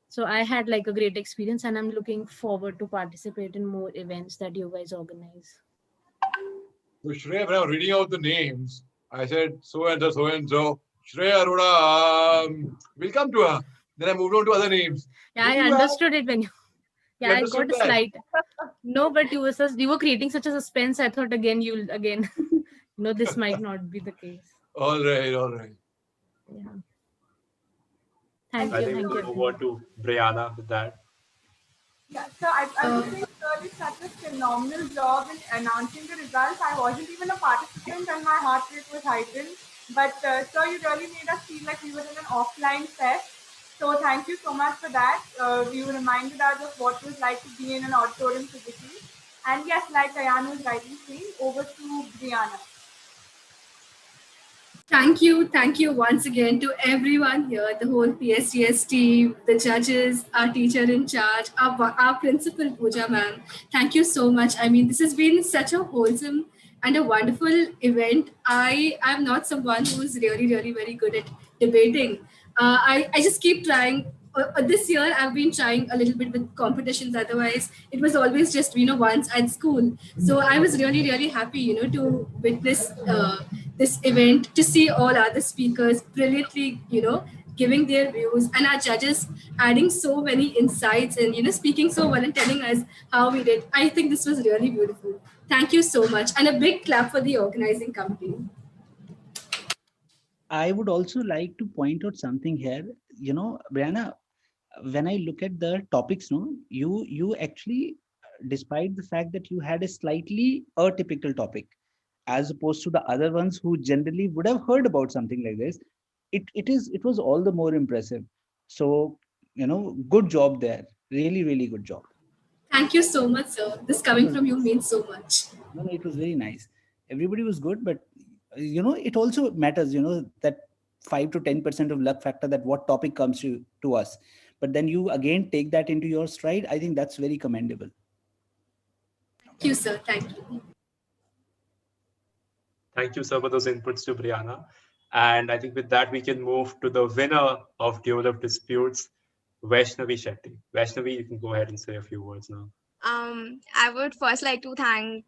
So I had like a great experience, and I'm looking forward to participate in more events that you guys organize. So Shreya, when I was reading out the names, I said so and so. Shreya Arora, we'll come to her. Then I moved on to other names. Yeah, I understood it when you. Yeah, I got a that? slight. No, but you were creating such a suspense. I thought you'll again. This might not be the case. All right, all right. Yeah. Thank I you. think Thank we'll you. move on to Brianna with that. Yeah, so I would say sir did such a phenomenal job in announcing the results. I wasn't even a participant and my heart rate was heightened. But sir, you really made us feel like we were in an offline fest. So thank you so much for that. You reminded us of what it was like to be in an auditorium physically. And yes, like Ayan was rightly saying, over to Brianna. Thank you once again to everyone here, the whole PSDS team, the judges, our teacher in charge, our principal Pooja ma'am. Thank you so much. I mean, this has been such a wholesome and a wonderful event. I am not someone who's really very good at debating. I just keep trying. This year I've been trying a little bit with competitions. Otherwise, it was always just once at school. So I was really happy to witness this event, to see all other speakers brilliantly giving their views, and our judges adding so many insights and speaking so well and telling us how we did. I think this was really beautiful. Thank you so much, and a big clap for the organizing committee. I would also like to point out something here. Brianna, when I look at the topics, you actually, despite the fact that you had a slightly atypical topic, as opposed to the other ones who generally would have heard about something like this, it was all the more impressive. So, good job there. Really good job. Thank you so much, sir. This coming from you means so much. No, it was very nice. Everybody was good, but it also matters, that 5 to 10% of luck factor, that what topic comes to us. But then you again take that into your stride. I think that's very commendable. Thank you, sir. Thank you. Thank you, sir, for those inputs to Brianna. And I think with that, we can move to the winner of Duel of Disputes, Vaishnavi Shetty. Vaishnavi, you can go ahead and say a few words now. I would first like to thank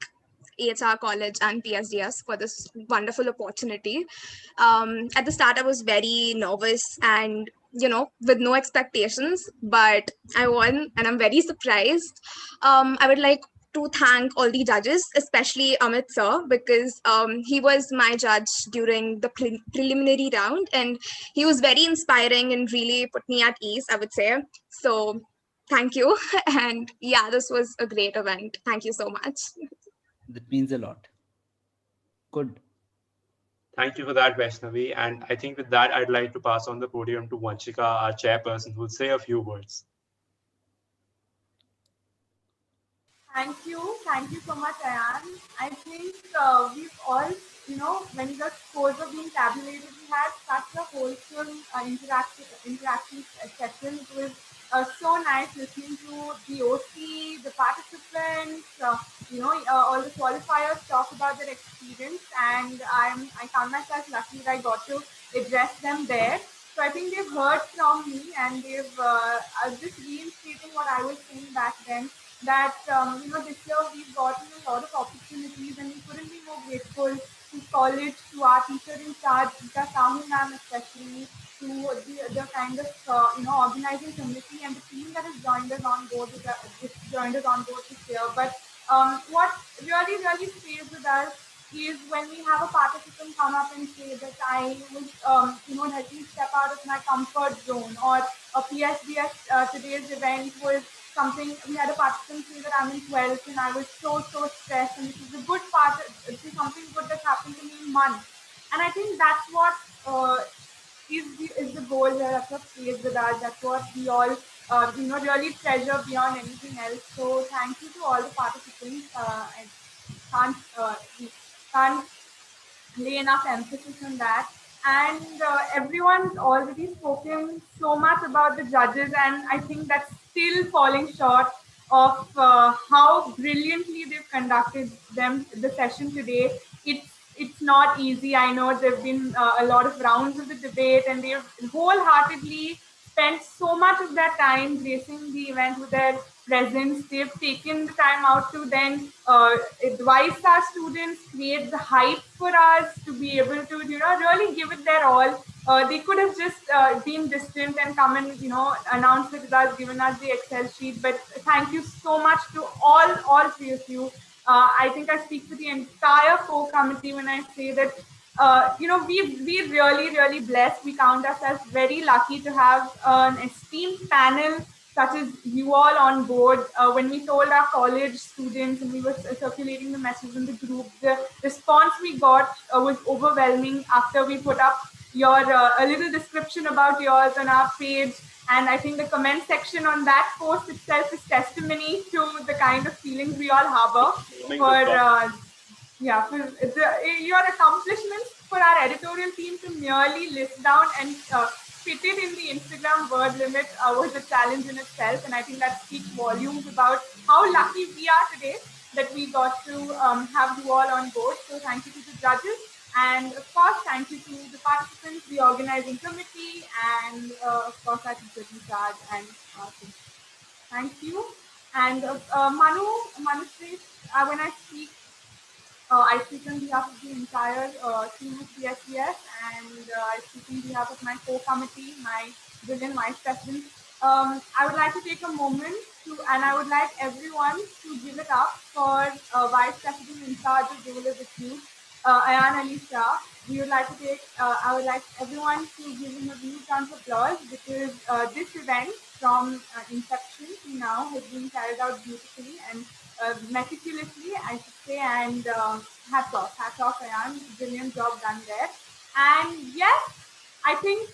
EHR College and PSDS for this wonderful opportunity. At the start, I was very nervous and, with no expectations, but I won and I'm very surprised. I would like to thank all the judges, especially Amit sir, because he was my judge during the preliminary round, and he was very inspiring and really put me at ease, I would say. So thank you. And yeah, this was a great event. Thank you so much. That means a lot. Good. Thank you for that, Vaishnavi. And I think with that, I'd like to pass on the podium to Vanchika, our chairperson, who will say a few words. Thank you so much, Ayan. I think we've all, when the scores were being tabulated, we had such a wholesome interaction session. It was so nice listening to the OC, the participants, all the qualifiers talk about their experience, and I found myself lucky that I got to address them there. So I think they've heard from me, and they've just reinstating what I was saying back then, that this year we've gotten a lot of opportunities, and we couldn't be more grateful to college, to our teacher in charge, Gita Sahu ma'am especially, to the kind of organizing committee and the team that has joined us on board this year. But what really stays with us is when we have a participant come up and say that I was helping step out of my comfort zone, or a PSDS today's event was something. We had a participant say that I'm in 12th and I was so stressed, and this is a good part. This is something good that happened to me in months, and I think that's what is the goal here. That's what stays with us. That's what we all really treasure beyond anything else. So thank you to all the participants. I can't lay enough emphasis on that. And everyone's already spoken so much about the judges, and I think that's still falling short of how brilliantly they've conducted the session today. It's not easy. I know there've been a lot of rounds of the debate, and they've wholeheartedly spent so much of their time gracing the event with their presence. They've taken the time out to then advise our students, create the hype for us to be able to, really give it their all. They could have just been distant and come and, announce the results, given us the Excel sheet. But thank you so much to all three of you. I think I speak for the entire core committee when I say that we're really blessed. We count ourselves very lucky to have an esteemed panel such as you all on board. When we told our college students and we were circulating the message in the group, the response we got was overwhelming. After we put up a little description about yours on our page, And I think the comment section on that post itself is testimony to the kind of feelings we all harbor for your accomplishments for our editorial team to merely list down and fit it in the Instagram word limit was a challenge in itself. And I think that speaks volumes about how lucky we are today that we got to have you all on board. So thank you to the judges. And of course, thank you to the participants, the organizing committee, and of course, our teachers in charge. And thank you. And Manushree, when I speak, I speak on behalf of the entire team of PSDS, and I speak on behalf of my co-committee, my brilliant vice president. I would like to take a moment and I would like everyone to give it up for vice president in charge of Duel with Youth, Ayan Ali Shah. I would like everyone to give him a huge round of applause because this event from inception to now has been carried out beautifully and meticulously, I should say, and hats off, Ayan, brilliant job done there. And yes, I think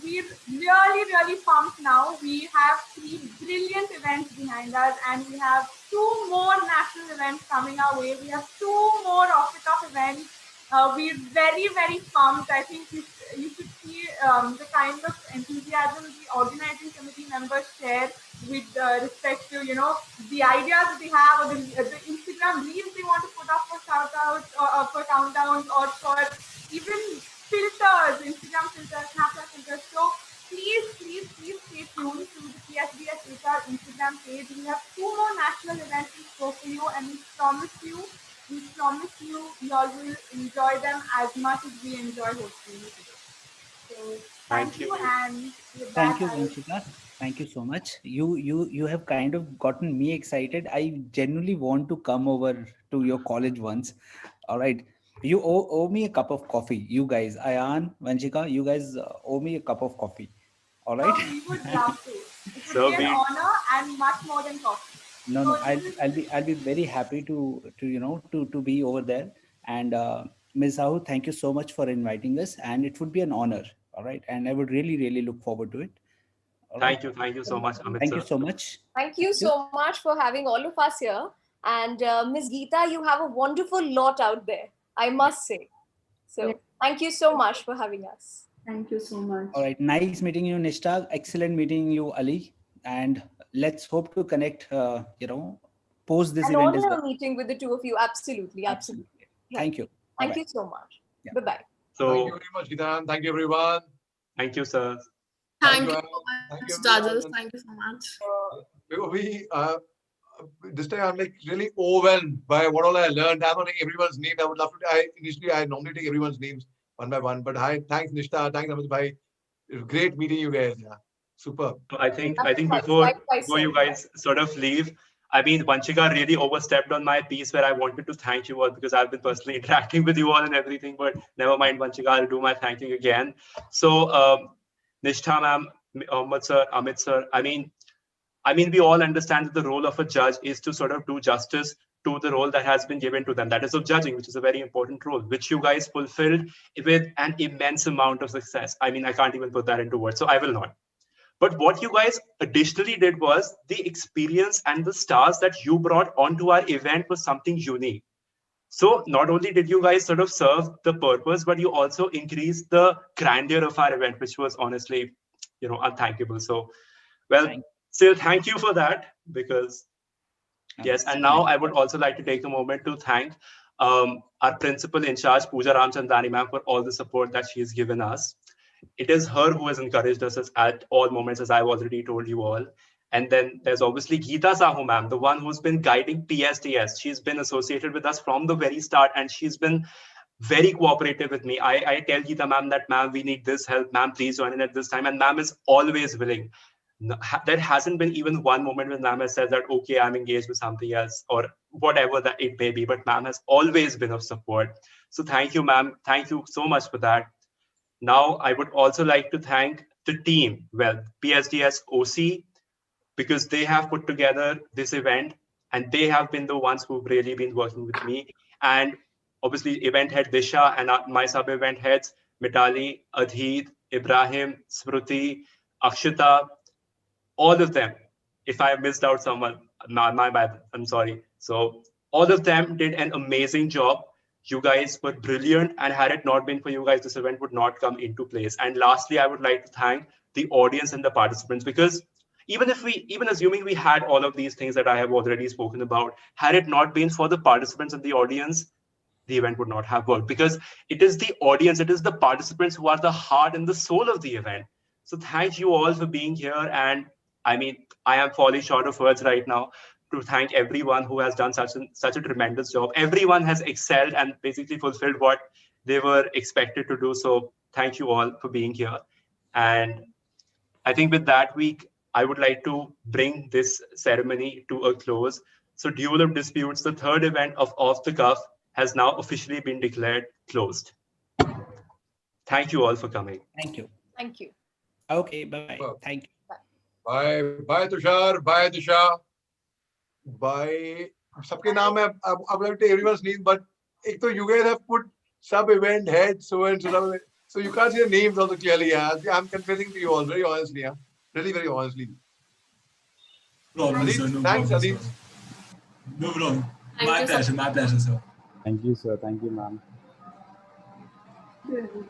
we're really pumped now. We have 3 brilliant events behind us, and we have 2 more national events coming our way. We have 2 more off-the-cuff events. We're very pumped. I think you should see the kind of enthusiasm the organizing committee members share with respect to the ideas that they have or the Instagram reels they want to put up for shout-outs or for countdowns or for even filters, Instagram filters, Snapchat filters. So please stay tuned to the PSDS HR Instagram page. We have 2 more national events in store for you, and we promise you you all will enjoy them as much as we enjoy hosting you today. So thank you, and with Thank that, you, I will... Vanshika. Thank you so much. You have kind of gotten me excited. I genuinely want to come over to your college once. All right. You owe me a cup of coffee. You guys, Ayan, Vanshika, you guys owe me a cup of coffee. All right. So we would love to. It would be an honor and much more than coffee. No, I'll be very happy to be over there. And Ms. Sahu, thank you so much for inviting us, and it would be an honor. All right, and I would really look forward to it. All right. Thank you so much, Amit. Thank you so much. Thank you so much for having all of us here. And Ms. Geeta, you have a wonderful lot out there, I must say. So thank you so much for having us. Thank you so much. All right, nice meeting you, Nishtha. Excellent meeting you, Ali. And let's hope to connect. Post this event as well. Meeting with the 2 of you. Absolutely. Yeah. Thank you. Thank you so much. Bye-bye. So, thank you very much, Gitan. Thank you, everyone. Thank you, sir. Thank you so much, judges. Thank you so much. This time I'm like really overwhelmed by what all I learned. I'm not taking everyone's name. I would love to. I normally take everyone's names one by one. But hi, thanks Nishtha, thanks Amit bhai. Great meeting you guys. Yeah, super. I think before you guys sort of leave, I mean, Vanshika really overstepped on my piece where I wanted to thank you all because I've been personally interacting with you all and everything. But never mind, Vanshika, I'll do my thanking again. So, Nishtha ma'am, Ahmed sir, Amit sir, I mean, we all understand that the role of a judge is to sort of do justice to the role that has been given to them. That is of judging, which is a very important role, which you guys fulfilled with an immense amount of success. I mean, I can't even put that into words, so I will not. But what you guys additionally did was the experience and the stars that you brought onto our event was something unique. So not only did you guys sort of serve the purpose, but you also increased the grandeur of our event, which was honestly, unthankable. So, well, still thank you for that because, yes. And now I would also like to take a moment to thank our principal in charge, Pooja Ramchandani ma'am, for all the support that she has given us. It is her who has encouraged us at all moments, as I've already told you all. And then there's obviously Geeta Sahu ma'am, the one who's been guiding PSDS. She's been associated with us from the very start, and she's been very cooperative with me. I tell Geeta ma'am that, ma'am, we need this help. Ma'am, please join in at this time. And ma'am is always willing. There hasn't been even one moment when ma'am has said that, okay, I'm engaged with something else or whatever that it may be. But ma'am has always been of support. So thank you, ma'am. Thank you so much for that. Now, I would also like to thank the team, well, PSDS OC, because they have put together this event and they have been the ones who've really been working with me. And obviously, event head Disha and my sub-event heads, Mitali, Adhit, Ibrahim, Smruti, Akshita, all of them. If I missed out someone, my bad, I'm sorry. So all of them did an amazing job. You guys were brilliant, and had it not been for you guys, this event would not come into place. And lastly, I would like to thank the audience and the participants, because even assuming we had all of these things that I have already spoken about, had it not been for the participants and the audience, the event would not have worked, because it is the audience, it is the participants who are the heart and the soul of the event. So thank you all for being here. And I mean, I am falling short of words right now to thank everyone who has done such a tremendous job. Everyone has excelled and basically fulfilled what they were expected to do. So thank you all for being here. And I think with that week, I would like to bring this ceremony to a close. So Duel of Disputes, the third event of Off the Cuff, has now officially been declared closed. Thank you all for coming. Thank you. Thank you. Okay, bye-bye. Thank you. Bye. Bye, Tushar. Bye, Disha. Bye. सबके नाम है अब I will take everyone's name, but एक तो you guys have put sub-event head, so and so you can't see the names also clearly. Yeah. I'm confessing to you all very honestly. Yeah. Really, very honestly. Problem, sir. No Thanks, problem, Adit. sir. No problem. Thank you, sir. My pleasure, sir. Thank you, sir. Thank you, ma'am.